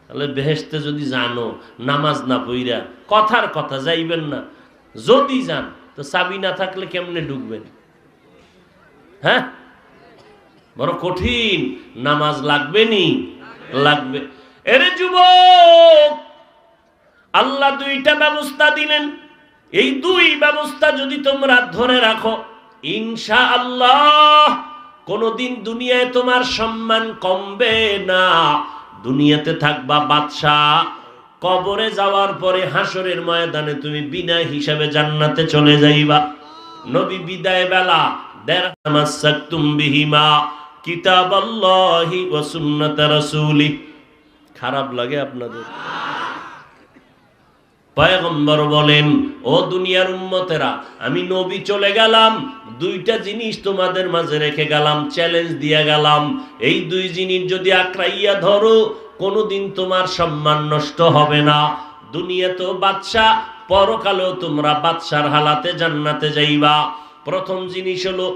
তাহলে বেহেশতে যদি জানো, নামাজ না পইরা কথার কথা যাইবেন না। যদি যান তো চাবি না থাকলে কেমনে ঢুকবেন? হ্যাঁ, বড় কঠিন। নামাজ লাগবে নি? লাগবে। এরে যুবক, আল্লাহ 2টা ব্যবস্থা দিলেন। এই 2 ব্যবস্থা যদি তোমরা ধরে রাখো, ইনশাআল্লাহ কোনদিন দুনিয়ায় তোমার সম্মান কমবে না। দুনিয়াতে থাকবা বাদশাহ, কবরে যাওয়ার পরে হাসরের ময়দানে তুমি বিনা হিসাবে জান্নাতে চলে যাইবা। নবী বিদায় বেলা দেরহামাসাকতুম বিহিমা কিতাবাল্লাহি ওয়া সুন্নাত রাসূলি। খারাপ লাগে আপনাদের? পয়গম্বর বলেন, ও দুনিয়ার উম্মতেরা, আমি নবী চলে গেলাম, 2টা জিনিস তোমাদের মাঝে রেখে গেলাম, চ্যালেঞ্জ দিয়ে গেলাম। এই 2 জিনিস যদি আঁকড়াইয়া ধরো, কোনোদিন তোমার সম্মান নষ্ট হবে না। দুনিয়াতেও বাদশা, পরকালেও তোমরা বাদশার হালাতে জান্নাতে যাইবা। প্রথম জিনিস হলো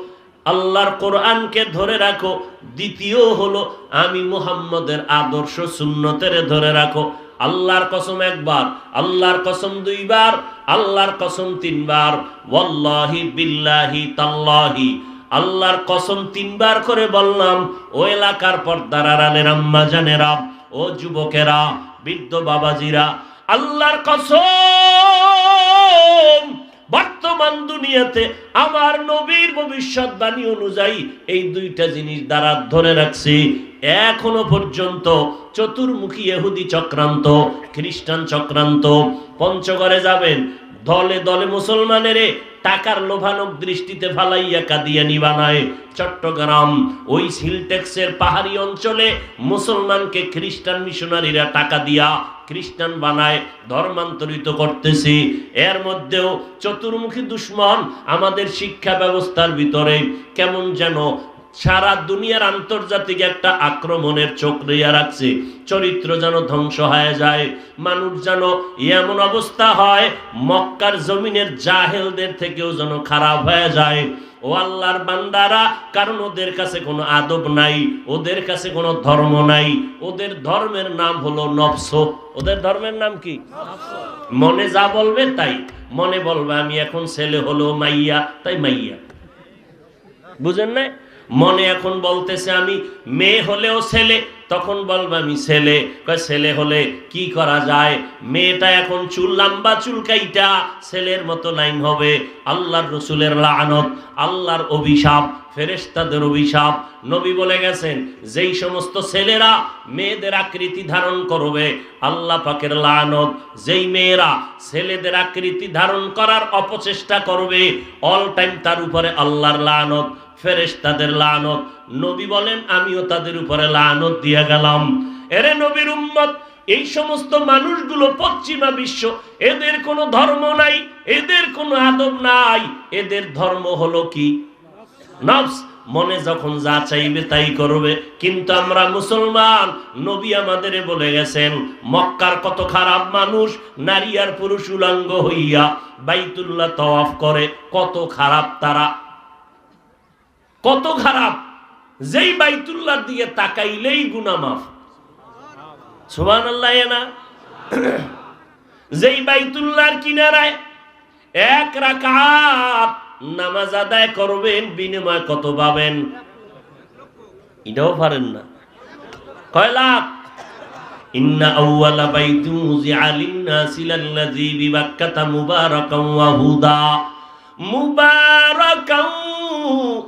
আল্লাহর কোরআনকে ধরে রাখো, দ্বিতীয় হলো আমি মুহাম্মদের আদর্শ সুন্নতের ধরে রাখো। আল্লাহর কসম একবার, আল্লাহর কসম দুইবার, আল্লাহর কসম তিনবার, ওয়াল্লাহি বিল্লাহি তাল্লাহি, আল্লাহর কসম তিনবার করে বললাম। ও এলাকার পর্দার আড়ালের আম্মা জানেরা, ও যুবকেরা, বৃদ্ধ বাবাজিরা, আল্লাহর কসম বর্তমান দুনিয়াতে আমার নবীর ভবিষ্যৎবাণী অনুযায়ী এই দুইটা জিনিস দ্বারা ধরে রাখছি। এখনো পর্যন্ত চতুর্মুখী ইহুদি চক্রান্ত, খ্রিস্টান চক্রান্ত, পঞ্চগড়ে যাবেন, দলে দলে মুসলমানের টাকার লোভানক দৃষ্টিতে ফালাইয়া কাদিয়ানি বানায়। চট্টগ্রাম ওই সিলটেক্সের পাহাড়ি অঞ্চলে মুসলমানকে খ্রিস্টান মিশনারিরা টাকা দিয়া খ্রিস্টান বানায়, ধর্মান্তরিত করতেছি। এর মধ্যেও চতুর্মুখী দুশ্মন আমাদের শিক্ষা ব্যবস্থার ভিতরে কেমন যেন সারা দুনিয়ার আন্তর্জাতিক একটা আক্রমণের চোখ রেয়া রাখছে। চরিত্র যেন ধ্বংস হয়ে যায়, মানুষ যেন এমন অবস্থা হয় মক্কার জমিনের জাহেলদের থেকেও যেন খারাপ হয়ে যায়। ও আল্লাহর বান্দারা, কারণ ওদের কাছে কোনো আদব নাই, ওদের কাছে কোনো ধর্ম নাই, ওদের ধর্মের নাম হলো নফস। ওদের ধর্মের নাম কি? মনে যা বলবে তাই। মনে বলবে আমি এখন ছেলে হলো মাইয়া, তাই মাইয়া। বুঝেন না? মনে এখন বলতেছে আমি মেয়ে হলেও ছেলে, তখন বলবে আমি ছেলে। কয় ছেলে হলে কি করা যায়? মেয়েটা এখন চুল লম্বা চুল কাইটা ছেলের মতো লাইন হবে। আল্লাহর রসুলের লানত, আল্লাহর অভিশাপ, ফেরেশতাদের অভিশাপ। নবী বলে গেছেন যেই সমস্ত ছেলেরা মেয়েদের আকৃতি ধারণ করবে, আল্লাহ পাকের লানত। যেই মেয়েরা ছেলেদের আকৃতি ধারণ করার অপচেষ্টা করবে, অল টাইম তার উপরে আল্লাহর লানত, ফেরেশতাদের লানত। নবী বলেন আমিও তাদের উপরে লানত দিয়ে গেলাম। এরে নবীর উম্মত, এই সমস্ত মানুষগুলো পশ্চিমা বিশ্ব, এদের কোনো ধর্ম নাই, এদের কোনো আদব নাই, এদের ধর্ম হলো কি? নফস। মনে যখন যা চাইবে তাই করবে। কিন্তু আমরা মুসলমান, নবী আমাদের বলে গেছেন মক্কার কত খারাপ মানুষ নারী আর পুরুষ উলঙ্গ হইয়া বাইতুল্লাহ তওয়াফ করে। কত খারাপ তারা, কত খারাপ। যেই বাইতুল্লাহর দিকে তাকাইলেই গুনাহ মাফ। সুবহানাল্লাহ। না যেই বাইতুল্লাহর কিনারায় এক রাকাত নামাজ আদায় করবেন, বিনিময় কত পাবেন? এটাও পারেন না। কয় লাখ? ইন্না আউওয়ালা বাইতুন মুযিআ লিন-নাসি লাল্লাযী বিবাক্কাতা মুবারাকান ওয়া হুদা, মুবারাকান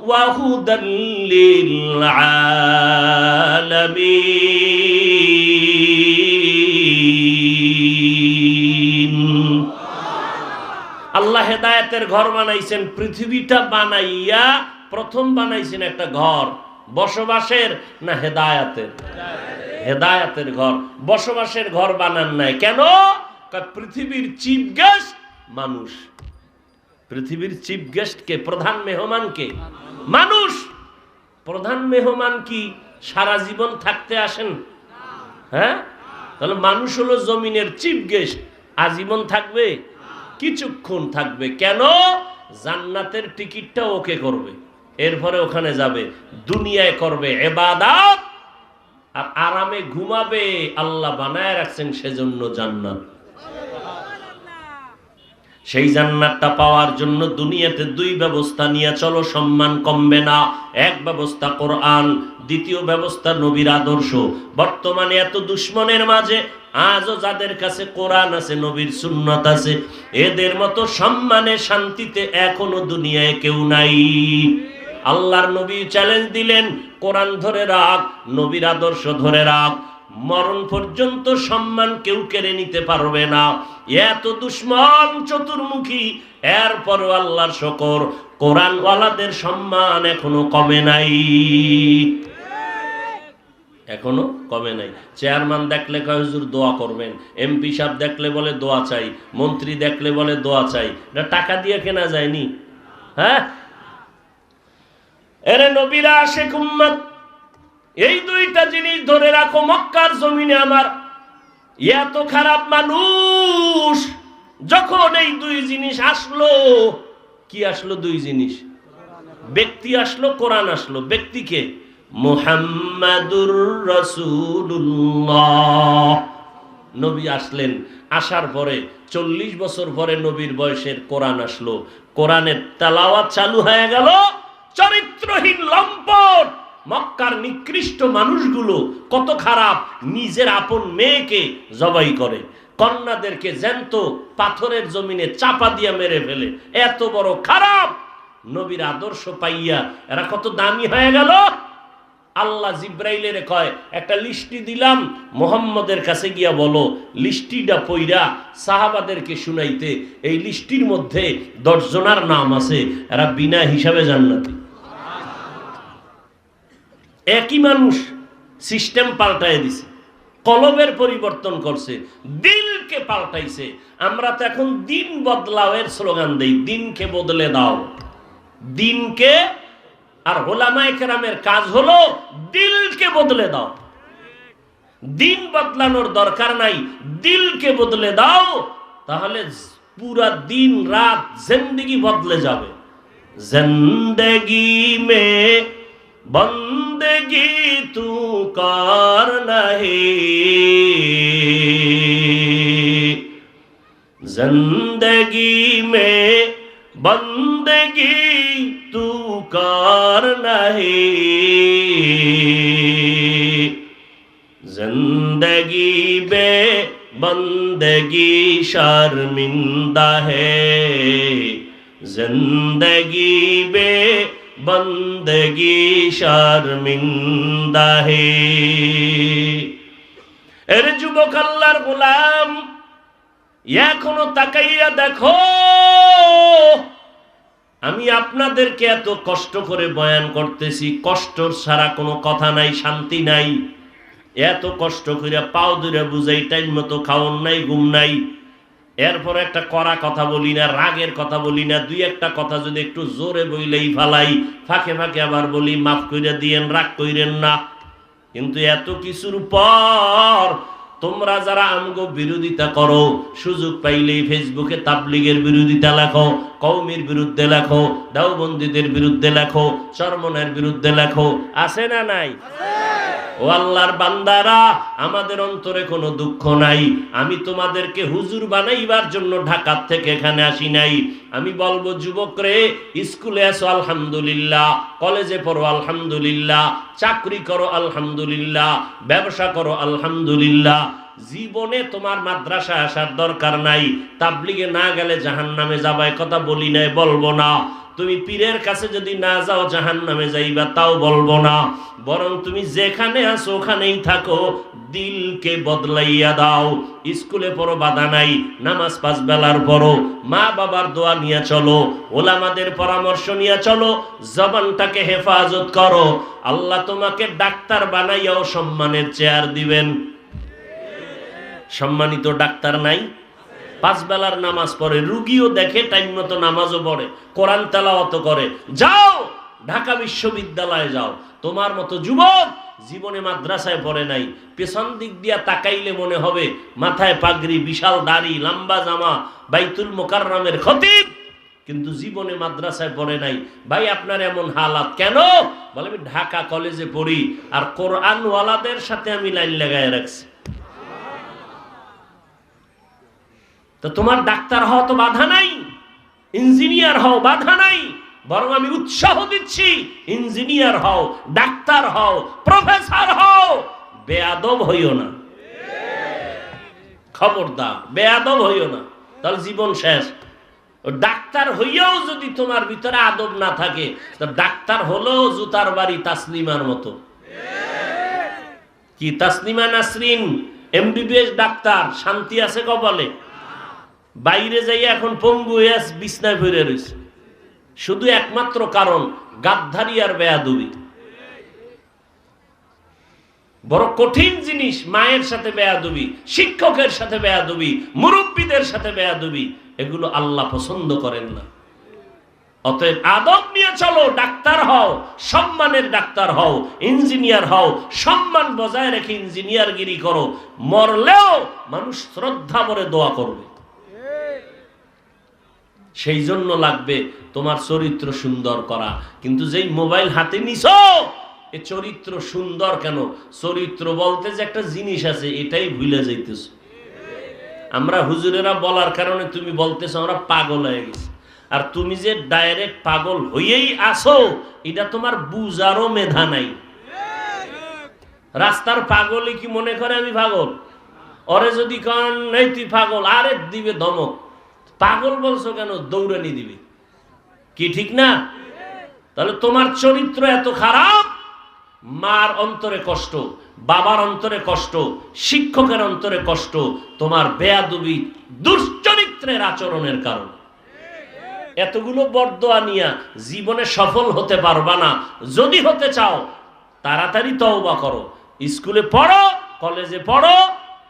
ওয়া হুদাল লিল আলামিন। আল্লাহ হেদায়েতের ঘর বানাইছেন। পৃথিবীটা বানাইয়া প্রথম বানাইছেন একটা ঘর, বসবাসের না হেদায়েতের? হেদায়েতের ঘর। বসবাসের ঘর বানান নাই কেন? পৃথিবীর চিফ গেস্ট মানুষ। পৃথিবীর চিফ গেস্ট কে? প্রধান মেহমান কে? মানুষ। প্রধান মেহমান কি সারা জীবন থাকতে আসেন? হ্যাঁ, তাহলে মানুষ হলো জমিনের চিফ গেস্ট। আজীবন থাকবে? কিছুক্ষণ থাকবে। কেন? জান্নাতের টিকিটটা ওকে করবে, এরপরে ওখানে যাবে, দুনিয়ায় করবে ইবাদত আর আরামে ঘুমাবে। আল্লাহ বানায় রাখছেন সেজন্য জান্নাত। সেই জান্নাতটা পাওয়ার জন্য দুনিয়াতে দুই ব্যবস্থা নিয়ে চলো, সম্মান কমবে না। এক ব্যবস্থা কোরআন, দ্বিতীয় ব্যবস্থা নবীর আদর্শ। বর্তমানে এত দুশ্মনের মাঝে আজও যাদের কাছে কোরআন আছে, নবীর সুন্নাত আছে, এদের মতো সম্মানে শান্তিতে এখনো দুনিয়ায় কেউ নাই। আল্লাহর নবী চ্যালেঞ্জ দিলেন, কোরআন ধরে রাখ, নবীর আদর্শ ধরে রাখ, মরণ পর্যন্ত সম্মান কেউ কেড়ে নিতে পারবে না। এত দুশ্মন চতুর্মুখী, এরপরও আল্লাহর শুকর, কোরআনওয়ালাদের সম্মান এখনো কমে নাই, এখনো কমে নাই। চেয়ারম্যান দেখলে কয় হুজুর দোয়া করবেন, এমপি সাহেব দেখলে বলে দোয়া চাই, মন্ত্রী দেখলে বলে দোয়া চাই। এটা টাকা দিয়ে কেনা যায়নি? হ্যাঁ, এরে নবীরা আশিক উম্মত, এই দুইটা জিনিস ধরে রাখো। মক্কার জমিনে আমার এত খারাপ মানুষ, যখন এই দুই জিনিস আসলো, কি আসলো? দুই জিনিস, ব্যক্তি আসলো, কোরআন আসলো। ব্যক্তিকে মুহাম্মাদুর রাসূলুল্লাহ, নবী আসলেন। আসার পরে 40 বছর পরে নবীর বয়সের কোরআন আসলো। কোরআনের তেলাওয়াত চালু হয়ে গেল। চরিত্রহীন লম্পট মক্কার নিকৃষ্ট মানুষগুলো কত খারাপ, নিজের আপন মেয়েকে জবাই করে, কন্যাদেরকে জ্যান্ত পাথরের জমিনে চাপা দিয়া মেরে ফেলে। এত বড় খারাপ। নবীর আদর্শ পাইয়া এরা কত দামি হয়ে গেল। আল্লাহ জিব্রাইলের কয়, একটা লিস্টি দিলাম, মুহাম্মদের কাছে গিয়া বলো লিস্টিটা পইরা সাহাবাদেরকে শুনাইতে। এই লিস্টির মধ্যে 10 জনের নাম আছে, এরা বিনা হিসাবে জান্নাতি। একই মানুষ, সিস্টেম পাল্টায় দিছে, কলবের পরিবর্তন করছে, দিলকে পাল্টাইছে। আমরা তো এখন দিন বদলাও এর স্লোগান দেই, দিনকে বদলে দাও, দিনকে। আর ওলামায়ে কেরামের কাজ হলো দিলকে বদলে দাও। দিন বদলানোর দরকার নাই, দিলকে বদলে দাও, তাহলে পুরা দিন রাত জিন্দেগি বদলে যাবে। জিন্দেগি মে বন্দেগি তু কর নাহি, জিন্দেগি মে বন্দেগি তু কর নাহি, जिंदगी बे बंदगी शर्मिंदा है, जिंदगी बे बंदगी शर्मिंदा है। এর যুবক আল্লাহর গোলাম, এখনো তাকাইয়া দেখো, আমি আপনাদেরকে এত কষ্ট করে বয়ান করতেছি, কষ্ট ছাড়া কোনো কথা নাই, শান্তি নাই। এত কষ্ট করে পাও ধরে বুঝাই, টাইম মতো খাওন নাই, ঘুম নাই, এরপর একটা কড়া কথা বলি না, রাগের কথা বলি না, দুই একটা কথা যদি একটু জোরে বইলেই ফালাই, ফাঁকে ফাঁকে আবার বলি মাফ করে দিয়েন, রাগ কইরেন না। কিন্তু এত কিছুর পর তোমরা যারা আমগো বিরোধিতা করো, সুযোগ পাইলেই ফেসবুকে তাবলীগের বিরোধিতা লেখো, কওমের বিরুদ্ধে লেখো, দেওবন্দীদের বিরুদ্ধে লেখো, চরমনের বিরুদ্ধে লেখো, আছে না নাই? ও আল্লাহর বান্দারা, আমাদের অন্তরে কোনো দুঃখ নাই। আমি তোমাদেরকে হুজুর বানাইবার জন্য ঢাকা থেকে এখানে আসি নাই। আমি বলবো যুবক রে, স্কুলে আসো আলহামদুলিল্লাহ, কলেজে পড়ো আলহামদুলিল্লাহ, চাকরি করো আলহামদুলিল্লাহ, ব্যবসা করো আলহামদুলিল্লাহ। জীবনে তোমার মাদ্রাসা আসার দরকার নাই। তাবলীগে না গেলে জাহান্নামে যাবা, কথা বলি নাই, বলবো না। তুমি পীরের কাছে যদি না যাও জাহান্নামে যাইবা, তাও বলবো না। বরং তুমি যেখানে আছো ওখানেই থাকো, দিলকে বদলাইয়া দাও। স্কুলে পড়ো, বাধা নাই, নামাজ 5 বেলার পড়ো, মা বাবার দোয়া নিয়ে চলো, ওলামাদের পরামর্শ নিয়ে চলো, জবানটাকে হেফাজত করো। আল্লাহ তোমাকে ডাক্তার বানাইয়াও সম্মানের চেয়ার দিবেন। সম্মানিত ডাক্তার নাই? 5 বেলার নামাজ পড়ে, রুগীও দেখে, টাইম মতো নামাজও পড়ে, কোরআন তেলাওয়াত করে। যাও ঢাকা বিশ্ববিদ্যালয়ে যাও। তোমার মতো যুবক জীবনে মাদ্রাসায় পড়ে নাই, পেছন দিক দিয়া তাকাইলে মনে হবে মাথায় পাগড়ি, বিশাল দাড়ি, লম্বা জামা, বাইতুল মোকাররমের খতিব, কিন্তু জীবনে মাদ্রাসায় পড়ে নাই। ভাই আপনার এমন হালাত কেন? বলে আমি ঢাকা কলেজে পড়ি, আর কোরআনওয়ালাদের সাথে আমি লাইন লাগায় রাখছি। তো তোমার ডাক্তার হওয়া তো বাধা নাই, ইঞ্জিনিয়ার হও, বাধা নাই। বরং আমি উৎসাহ দিচ্ছি, ইঞ্জিনিয়ার হও, ডাক্তার হও, প্রফেসর হও, বেয়াদব হইও না। খবরদার, বেয়াদব হইও না, তাহলে জীবন শেষ। ডাক্তার হইয়াও যদি তোমার ভিতরে আদব না থাকে, তো ডাক্তার হলেও জুতার বাড়ি তাসলিমার মতো। কি তাসলিমা নাসরিন এমবিবিএস ডাক্তার, শান্তি আছে কপালে? বাইরে যাইয়া এখন পঙ্গু হয়ে বিছনায় পড়ে রয়েছে, শুধু একমাত্র কারণ গাদ্দারি আর বেয়াদবি। বড় কঠিন জিনিস, মায়ের সাথে বেয়াদবি, শিক্ষকের সাথে বেয়াদবি, মুরব্বীদের সাথে বেয়াদবি, এগুলো আল্লাহ পছন্দ করেন না। অতএব আদব নিয়ে চলো, ডাক্তার হও, সম্মানের ডাক্তার হও, ইঞ্জিনিয়ার হও, সম্মান বজায় রেখে ইঞ্জিনিয়ারগিরি করো। মরলেও মানুষ শ্রদ্ধা করে দোয়া করবে। সেই জন্য লাগবে তোমার চরিত্র সুন্দর করা। কিন্তু যেই মোবাইল হাতে নিছো, এ চরিত্র সুন্দর কেন? চরিত্র বলতে যে একটা জিনিস আছে, এটাই ভুলে যাইতেছো। আমরা হুজুরেরা বলার কারণে তুমি বলতেছো আমরা পাগল হয়ে গেছি, আর তুমি যে ডাইরেক্ট পাগল হইয়েই আসো, এটা তোমার বুঝারও মেধা নাই। রাস্তার পাগলই কি মনে করে আমি পাগল? ওরে যদি কন নাই তুই পাগল, আরে দিবে ধমক। পাগল বলছো কেন? দৌড়ানি দিবে, কি ঠিক না? তাহলে তোমার চরিত্র এত খারাপ, মার অন্তরে কষ্ট, বাবার অন্তরে কষ্ট, শিক্ষকের অন্তরে কষ্ট, তোমার বেয়াদবি দুশ্চরিত্রের আচরণের কারণ। এতগুলো বরদোয়া নিয়া জীবনে সফল হতে পারবা না। যদি হতে চাও তাড়াতাড়ি তওবা করো, স্কুলে পড়ো, কলেজে পড়ো,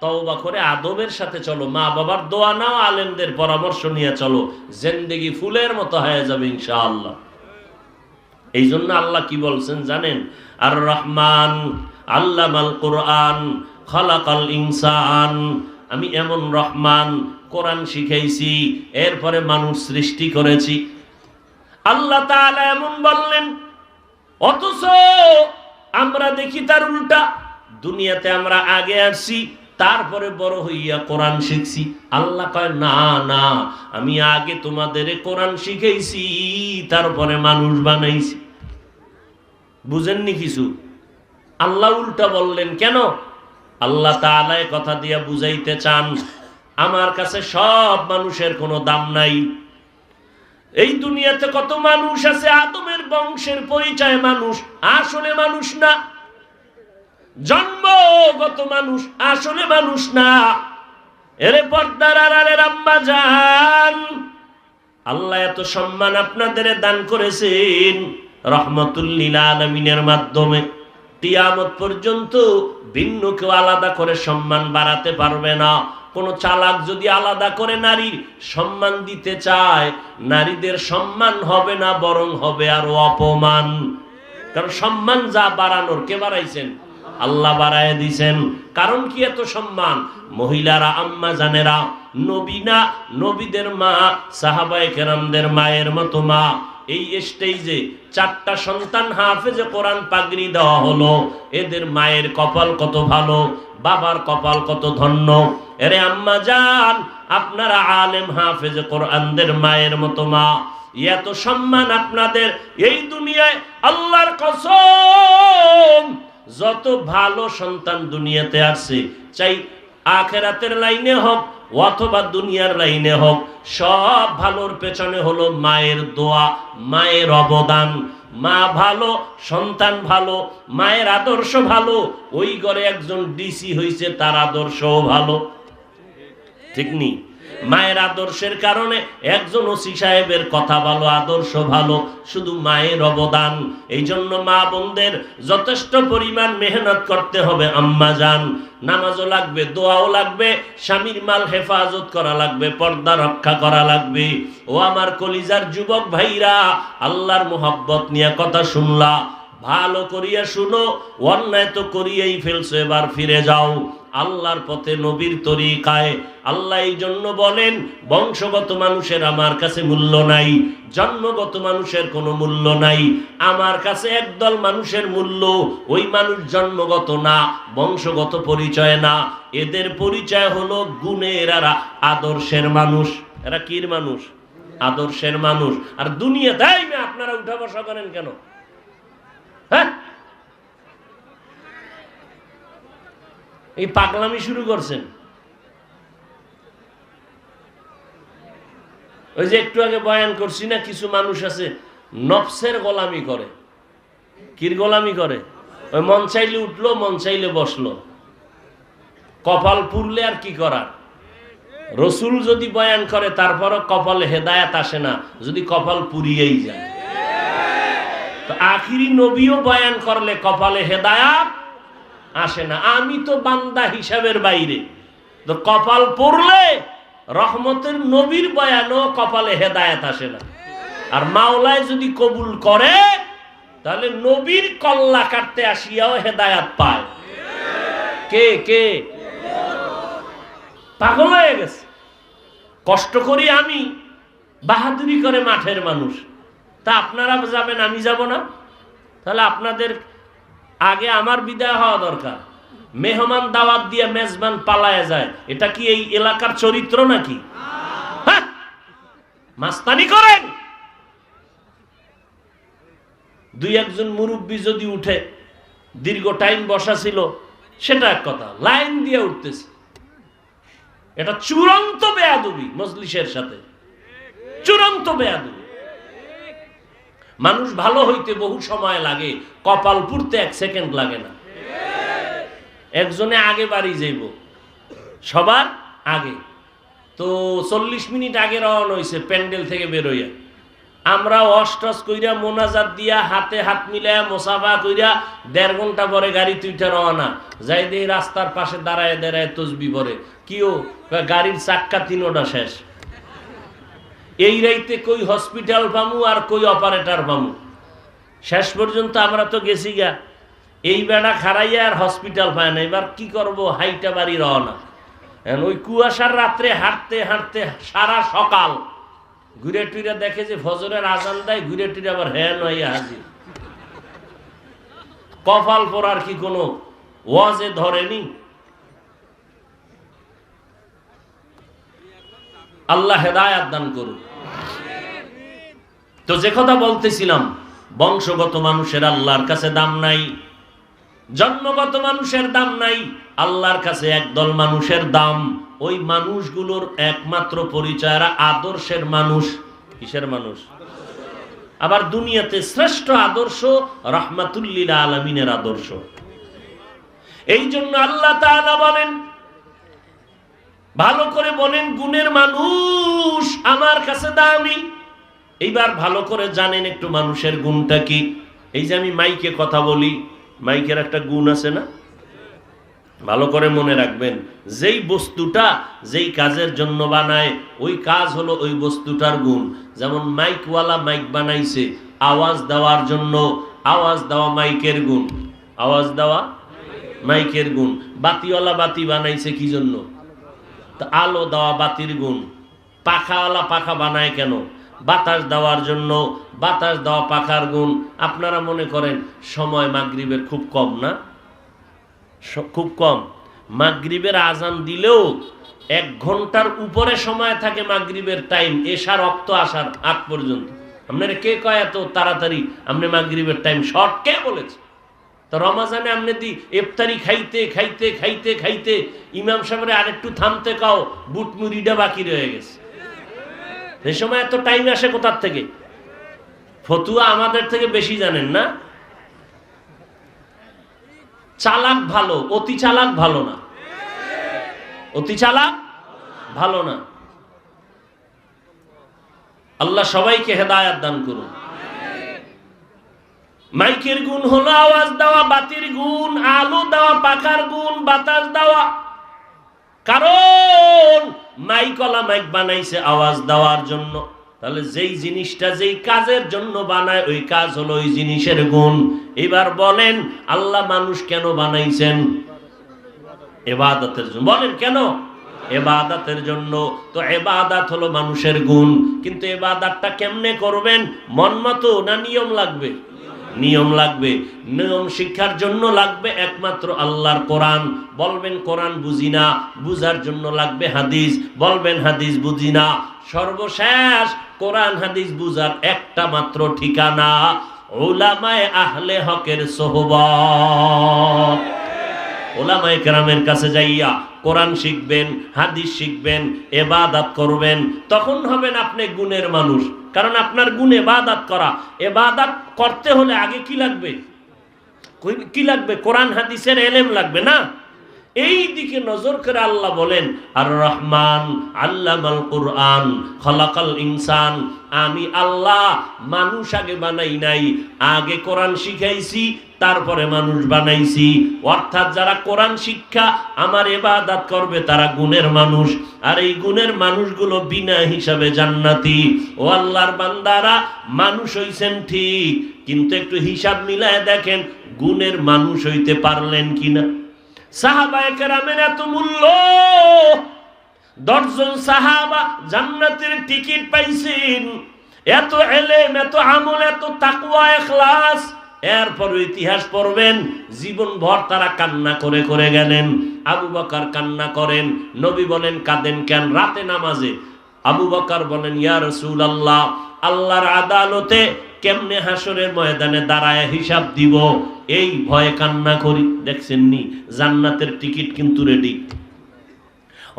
তওবা করে আদবের সাথে চলো, মা বাবার দোয়া নাও, আলেমদের পরামর্শ নিয়ে চলো, জিন্দেগি ফুলের মতো হয়ে যাবে ইনশাআল্লাহ। এই জন্য আল্লাহ কি বলছেন জানেন? আর রহমান আল্লামাল কোরআন খালাকাল ইনসান। আমি এমন রহমান, কোরআন শিখাইছি, এরপরে মানুষ সৃষ্টি করেছি। আল্লাহ তাআলা এমন বললেন, অথচ আমরা দেখি তার উল্টা। দুনিয়াতে আমরা আগে আসছি, তারপরে বড় হইয়া কোরআন শিখছি। আল্লাহ কয় না না, আমি আগে তোমাদের কোরআন শিখাইছি, তারপরে মানুষ বানাইছি। বুঝেননি কিছু? আল্লাহ উল্টা বললেন কেন? আল্লাহ তাআলা কথা দিয়া বুঝাইতে চান, আমার কাছে সব মানুষের কোনো দাম নাই। এই দুনিয়াতে কত মানুষ আছে আদমের বংশের পরিচয় মানুষ, আসলে মানুষ না। জন্মগত মানুষ, আসলে মানুষ না। এরে পর্দার আড়ালের আম্মা জান, আল্লাহ এত সম্মান আপনাদের দান করেছেন রহমাতুল লিল আলামিনের মাধ্যমে। কিয়ামত পর্যন্ত ভিন্ন কেউ আলাদা করে সম্মান বাড়াতে পারবে না। কোন চালাক যদি আলাদা করে নারীর সম্মান দিতে চায়, নারীদের সম্মান হবে না, বরং হবে আরো অপমান। কারণ সম্মান যা বাড়ানোর, কে বাড়াইছেন? আল্লাহ বাড়ায় দিছেন। কারণ কি এত সম্মান? মহিলারা, আম্মা জানেরা, নবী না, নবীদের মা, সাহাবায়ে কেরামদের মায়ের মতো মা। এই স্টেজে 4টা সন্তান হাফেজে কোরআন পাগড়ি দেওয়া হলো। এদের মায়ের কপাল কত ভালো, বাবার কপাল কত ধন্য। এরে আম্মা জান, আপনারা আলেম হাফেজে কোরআনদের মায়ের মতো মা। এত সম্মান আপনাদের এই দুনিয়ায়। আল্লাহর কসম, যত ভালো সন্তান দুনিয়াতে আসছে, চাই আখিরাতের লাইনে হোক অথবা দুনিয়ার লাইনে হোক, সব ভালোর পেছনে হলো মায়ের দোয়া, মায়ের অবদান। মা ভালো, সন্তান ভালো, মায়ের আদর্শ ভালো, ওই ঘরে একজন ডিসি হইছে, তার আদর্শও ভালো। ঠিক নি? মায়ের আদর্শের কারণে একজন ওসি সাহেবের কথা ভালো, আদর্শ ভালো, শুধু মায়ের অবদান। এই জন্য মা বোনদের যথেষ্ট পরিমাণ মেহনত করতে হবে। আম্মা জান, নামাজও লাগবে, দোয়াও লাগবে, স্বামীর মাল হেফাজত করা লাগবে, পর্দা রক্ষা করা লাগবে। ও আমার কলিজার যুবক ভাইরা, আল্লাহর মোহাব্বত নিয়ে কথা শুনলা, ভালো করিয়া শুনো। অন্যায় তো করিয়েই ফেলছো, এবার ফিরে যাও আল্লাহর পথে, নবীর তরিকায়। আল্লাহ এই জন্য বলেন, বংশগত মানুষের আমার কাছে মূল্য নাই, জন্মগত মানুষের কোনো মূল্য নাই। আমার কাছে একদল মানুষের মূল্য, ওই মানুষ জন্মগত না, বংশগত পরিচয় না। এদের পরিচয় হলো গুণের আর আদর্শের মানুষ। এরা কির মানুষ? আদর্শের মানুষ। আর দুনিয়া তাই না, আপনারা উঠা বসা করেন কেন? হ্যাঁ, এই পাগলামি শুরু করছেন। ওই যে একটু আগে বয়ান করছি না, কিছু মানুষ আছে নফসের গোলামি করে। কির গোলামি করে? ওই মন চাইলে উঠলো, মন চাইলে বসলো, কপাল পুরলে আর কি করার। রসুল যদি বয়ান করে তারপরও কপালে হেদায়াত আসে না, যদি কপাল পুড়িয়েই যায়। তো আখিরি নবীও বয়ান করলে কপালে হেদায়াত আসে না। আমি তো বান্দা হিসাবের বাইরে, তো কপাল পড়লে রহমতের নবীর বয়ানও কপালে হেদায়েত আসে না। আর মাওলায় যদি কবুল করে, তাহলে নবীর কল্লা কাটতে আসিয়াও হেদায়েত পায়। কে কে? পাগল হয়ে গেছে। কষ্ট করি আমি, বাহাদুরি করে মাঠের মানুষ। তা আপনারা যাবেন, আমি যাব না? তাহলে আপনাদের আগে আমার বিদায় হওয়া দরকার। মেহমান দাওয়াত দিয়ে মেজবান পালায় যায়, এটা কি এই এলাকার চরিত্র নাকি? হ্যাঁ, মাস্তানি করেন। দুই একজন মুরব্বী যদি উঠে, দীর্ঘ টাইম বসা ছিল, সেটা এক কথা, লাইন দিয়ে উঠতেছে, এটা চূড়ান্ত বেয়াদবি মজলিসের সাথে, চূড়ান্ত বেয়াদবি। মানুষ ভালো হইতে বহু সময় লাগে, কপাল পুড়তে 1 সেকেন্ড লাগে না। একজনে আগে বাড়ি যাইব, সবার আগে। তো 40 মিনিট আগে রওনা হইছে প্যান্ডেল থেকে বেরোইয়া। আমরা অষ্টস কইরা মোনাজাত দিয়া হাতে হাত মিলাইয়া মোসাফা কইরা 1.5 ঘন্টা পরে গাড়ি তুইটা রওনা। যাই দিয়ে রাস্তার পাশে দাঁড়ায় দাঁড়ায় তসবি পড়ে। কিও গাড়ির চাক্কা 3টা শেষ। এই রাইতে কই হসপিটাল পামু আর কই অপারেটর পামু। শেষ পর্যন্ত আমরা তো গেছি গা, এই বেড়া খারাইয়া আর হসপিটাল পায় না। এবার কি করব, হাইটা বাড়ি রওনা। ওই কুয়াশার রাত্রে হাঁটতে হাঁটতে সারা সকাল ঘুরে টুরে দেখে যে ফজরের আজান দেয়, ঘুরে টুরে আবার হ্যাঁ নয় হাজির। কপাল পরার কি কোনো ওয়াজে ধরেনি? আল্লাহ হেদায়াত দান করুন। তো যে কথা বলতেছিলাম, বংশগত মানুষের আল্লাহর কাছে দাম নাই, জন্মগত মানুষের দাম নাই, আল্লাহর কাছে একদল মানুষের দাম। ওই মানুষগুলোর একমাত্র পরিচয় আদর্শের মানুষ। কিসের মানুষ? আবার দুনিয়াতে শ্রেষ্ঠ আদর্শ রাহমাতুল লিল আলামিনের আদর্শ। এই জন্য আল্লাহ তাআলা বলেন, ভালো করে বলেন, গুণের মানুষ আমার কাছে দামি। এইবার ভালো করে জানেন একটু মানুষের গুণটা কি। এই যে আমি মাইকে কথা বলি, মাইকের একটা গুণ আছে না? ভালো করে মনে রাখবেন, যেই বস্তুটা যেই কাজের জন্য বানায়, ওই কাজ হলো ওই বস্তুটার গুণ। যেমন মাইকওয়ালা মাইক বানাইছে আওয়াজ দেওয়ার জন্য, আওয়াজ দেওয়া মাইকের গুণ, আওয়াজ দেওয়া মাইকের গুণ। বাতিওয়ালা বাতি বানাইছে কি জন্য? তো আলো দেওয়া বাতির গুণ। পাখাওয়ালা পাখা বানায় কেন? বাতাস দেওয়ার জন্য, বাতাস দেওয়া পাখার গুণ। আপনারা মনে করেন সময় মাগরিবের খুব কম না? খুব কম। মাগরিবের আজান দিলেও 1 ঘন্টার উপরে সময় থাকে মাগরিবের টাইম, এশার রক্ত আসার আগ পর্যন্ত। আপনারা কে কয় এত তাড়াতাড়ি আপনি মাগরিবের টাইম শর্ট? কে বলেছে? তো রমাজানে আপনি দি ইফতারি খাইতে খাইতে খাইতে খাইতে ইমাম সাহেবের আরেকটু থামতে কাও, বুট মুড়িটা বাকি রয়ে গেছে। এই সময় এত টাইম আসে কোথার থেকে? ফতুয়া আমাদের থেকে বেশি জানেন না? চালাক ভালো, অতি চালাক ভালো না। অতি চালাক ভালো না। আল্লাহ সবাইকে হেদায়াত দান করুন। মাইকের গুণ হলো আওয়াজ দেওয়া, বাতির গুণ আলো দেওয়া, পাখার গুণ বাতাস দেওয়া। কারণ মাইকওয়ালা মাইক বানাইছে আওয়াজ দেওয়ার জন্য। তাহলে যেই জিনিসটা যেই কাজের জন্য বানায়, ওই কাজ হলো ওই জিনিসের গুণ। এবার বলেন আল্লাহ মানুষ কেন বানাইছেন? ইবাদতের জন্য। বলেন কেন? ইবাদতের জন্য। তো ইবাদত হলো মানুষের গুণ। কিন্তু ইবাদতটা কেমনে করবেন? মন মতো না নিয়ম লাগবে? নিয়ম লাগবে। নিয়ম শিক্ষার জন্য লাগবে একমাত্র আল্লাহর কোরআন। বলবেন কোরআন বুঝি না, বুঝার জন্য লাগবে হাদিস। বলবেন হাদিস বুঝি না। সর্বশেষ কোরআন হাদিস বুঝার একটা মাত্র ঠিকানা উলামায়ে আহলে হকের সোহবত। উলামায়ে কেরামের কাছে যাইয়া কোরআন শিখবেন, হাদিস শিখবেন, ইবাদত করবেন, তখন হবেন আপনি গুণের মানুষ। কারণ আপনার গুণ ইবাদত করা। ইবাদত করতে হলে আগে কি লাগবে? কি লাগবে? কোরআন হাদিসের ইলম লাগবে না? এই দিকে নজর করে আল্লাহ বলেন, আর রহমান আল্লামাল কুরআন খলাকাল ইনসান। আমি আল্লাহ মানুষ আগে বানাই নাই, আগে কোরআন শিখাইছি, তারপরে মানুষ বানাইছি। অর্থাৎ যারা কোরআন শিক্ষা আমার ইবাদত করবে তারা গুণের মানুষ। আর এই গুণের মানুষগুলো বিনা হিসাবে জান্নাতি। ও আল্লাহর বান্দারা, মানুষ হইছেন ঠিক, কিন্তু একটু হিসাব মিলায় দেখেন গুণের মানুষ হইতে পারলেন কিনা। সাহাবায়ে কেরামের এত মূল্য, 10 জন সাহাবা জান্নাতের টিকিট পাইছেন। এত ইলম, এত আমল, এত তাকওয়া, ইখলাস। এরপর ইতিহাস পড়বেন, জীবন ভর তারা কান্না করে করে গেলেন। আবু বকর কান্না করেন, নবী বলেন কাঁদেন কেন? রাতে নামাজে আবু বকর বলেন, ইয়া রাসূলুল্লাহ, আল্লাহর আদালতে কেমনে হাসরের ময়দানে দাঁড়ায় হিসাব দিব, এই ভয়ে কান্না করি। দেখছেন নি, জান্নাতের টিকিট কিন্তু রেডি।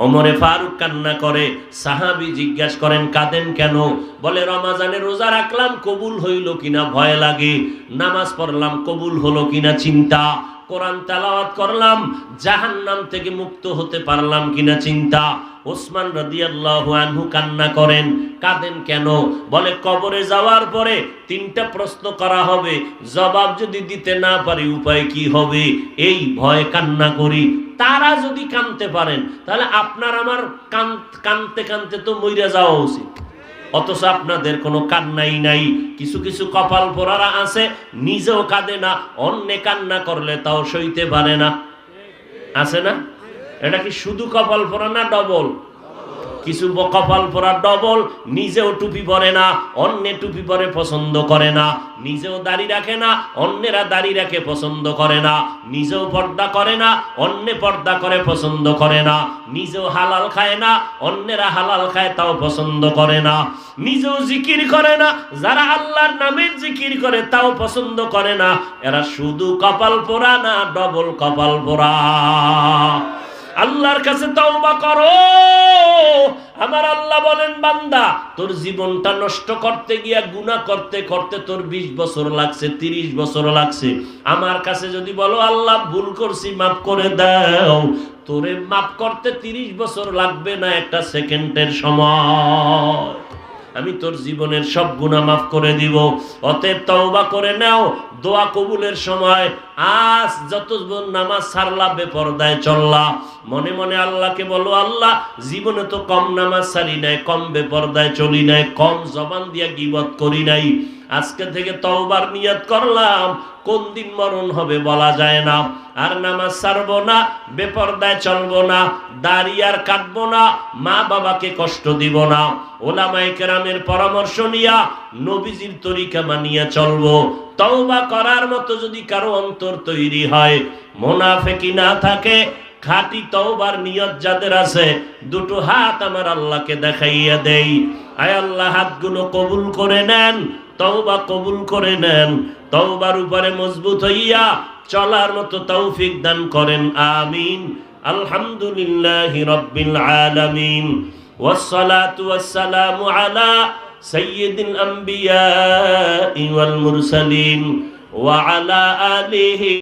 ওমরে ফারুক কান্না করে। সাহাবী জিজ্ঞাসা করেন, কাঁদেন কেন? বলে, রমজানে রোজা রাখলাম, কবুল হইল কিনা ভয় লাগে। নামাজ পড়লাম, কবুল হলো কিনা চিন্তা। কোরআন তেলাওয়াত করলাম, জাহান্নাম থেকে মুক্ত হতে পারলাম কিনা চিন্তা। ওসমান রাদিয়াল্লাহু আনহু কান্না করেন। কাঁদেন কেন? বলে, কবরে যাওয়ার পরে 3টা প্রশ্ন করা হবে, জবাব যদি দিতে না পারি উপায় কি হবে, এই ভয়ে কান্না করি। তারা যদি কাঁদতে পারেন, তাহলে আপনার আমার কাঁদতে কাঁদতে তো মইরা যাওয়া উচিত। অথচ আপনাদের কোনো কান্নাই নাই। কিছু কিছু কপাল পোড়ারা আছে, নিজেও কাঁদে না, অন্যে কান্না করলে তাও সইতে পারে না। আছে না? এটা কি শুধু কপাল পোড়া না ডবল? কিছু কপাল পোড়া ডবল, নিজেও টুপি পরে না, অন্যে টুপি পরে পছন্দ করে না। নিজেও দাড়ি রাখে না, অন্যেরা দাড়ি রাখে পছন্দ করে না। নিজেও পর্দা করে না, অন্যে পর্দা করে পছন্দ করে না। নিজেও হালাল খায় না, অন্যেরা হালাল খায় তাও পছন্দ করে না। নিজেও জিকির করে না, যারা আল্লাহর নামের জিকির করে তাও পছন্দ করে না। এরা শুধু কপাল পোড়া না ডবল কপাল পোড়া। আল্লাহর কাছে তওবা করো। আমার আল্লাহ বলেন, বান্দা, তোর জীবনটা নষ্ট করতে গিয়া গুনাহ করতে করতে তোর 20 বছর লাগছে, 30 বছর লাগছে। আমার কাছে যদি বলো, আল্লাহ ভুল করছি, মাফ করে দাও, তোরে মাফ করতে 30 বছর লাগবে না, একটা সেকেন্ডের সময়। আমি তোর জীবনের সব গুনাহ মাফ করে দিব। অতএব তওবা করে নাও, দোয়া কবুলের সময়। আজ যত নামাজ সারলা, বেপরদায় চললা, মনে মনে আল্লাহকে বলো, আল্লাহ, জীবনে তো কম নামাজ সারি নাই, কম বেপরদায় চলি নাই, কম জবান দিয়া গীবত করি নাই। আজকে থেকে তওবার নিয়ত করলাম, কোন দিন মরণ হবে বলা যায় না। আর নামাজ ছাড়বো না, বেপরদায় চলবো না, দাড়ি আর কাটবো না, মা বাবাকে কষ্ট দিব না। ওলামায়ে কেরামের পরামর্শ নিয়া নবীজির তরিকা মানিয়া চলবো। তওবা করার মতো যদি কারো অন্তর তৈরি হয়, মুনাফিকি না থাকে, খাঁটি তওবার নিয়ত যাদের আছে, দুটো হাত আমার আল্লাহকে দেখাইয়া দেই। আয় আল্লাহ, হাতগুলো কবুল করে নেন, তওবা কবুল করে নেন। তওবার উপরে মজবুত হইয়া চলার মতো তৌফিক দান করেন, আমিন। আলহামদুলিল্লাহি রাব্বিল আলামিন, ওয়াসসালাতু ওয়াসসালামু আলা সাইয়্যিদিল আম্বিয়া ওয়াল মুরসালিন ওয়া আলা আলিহি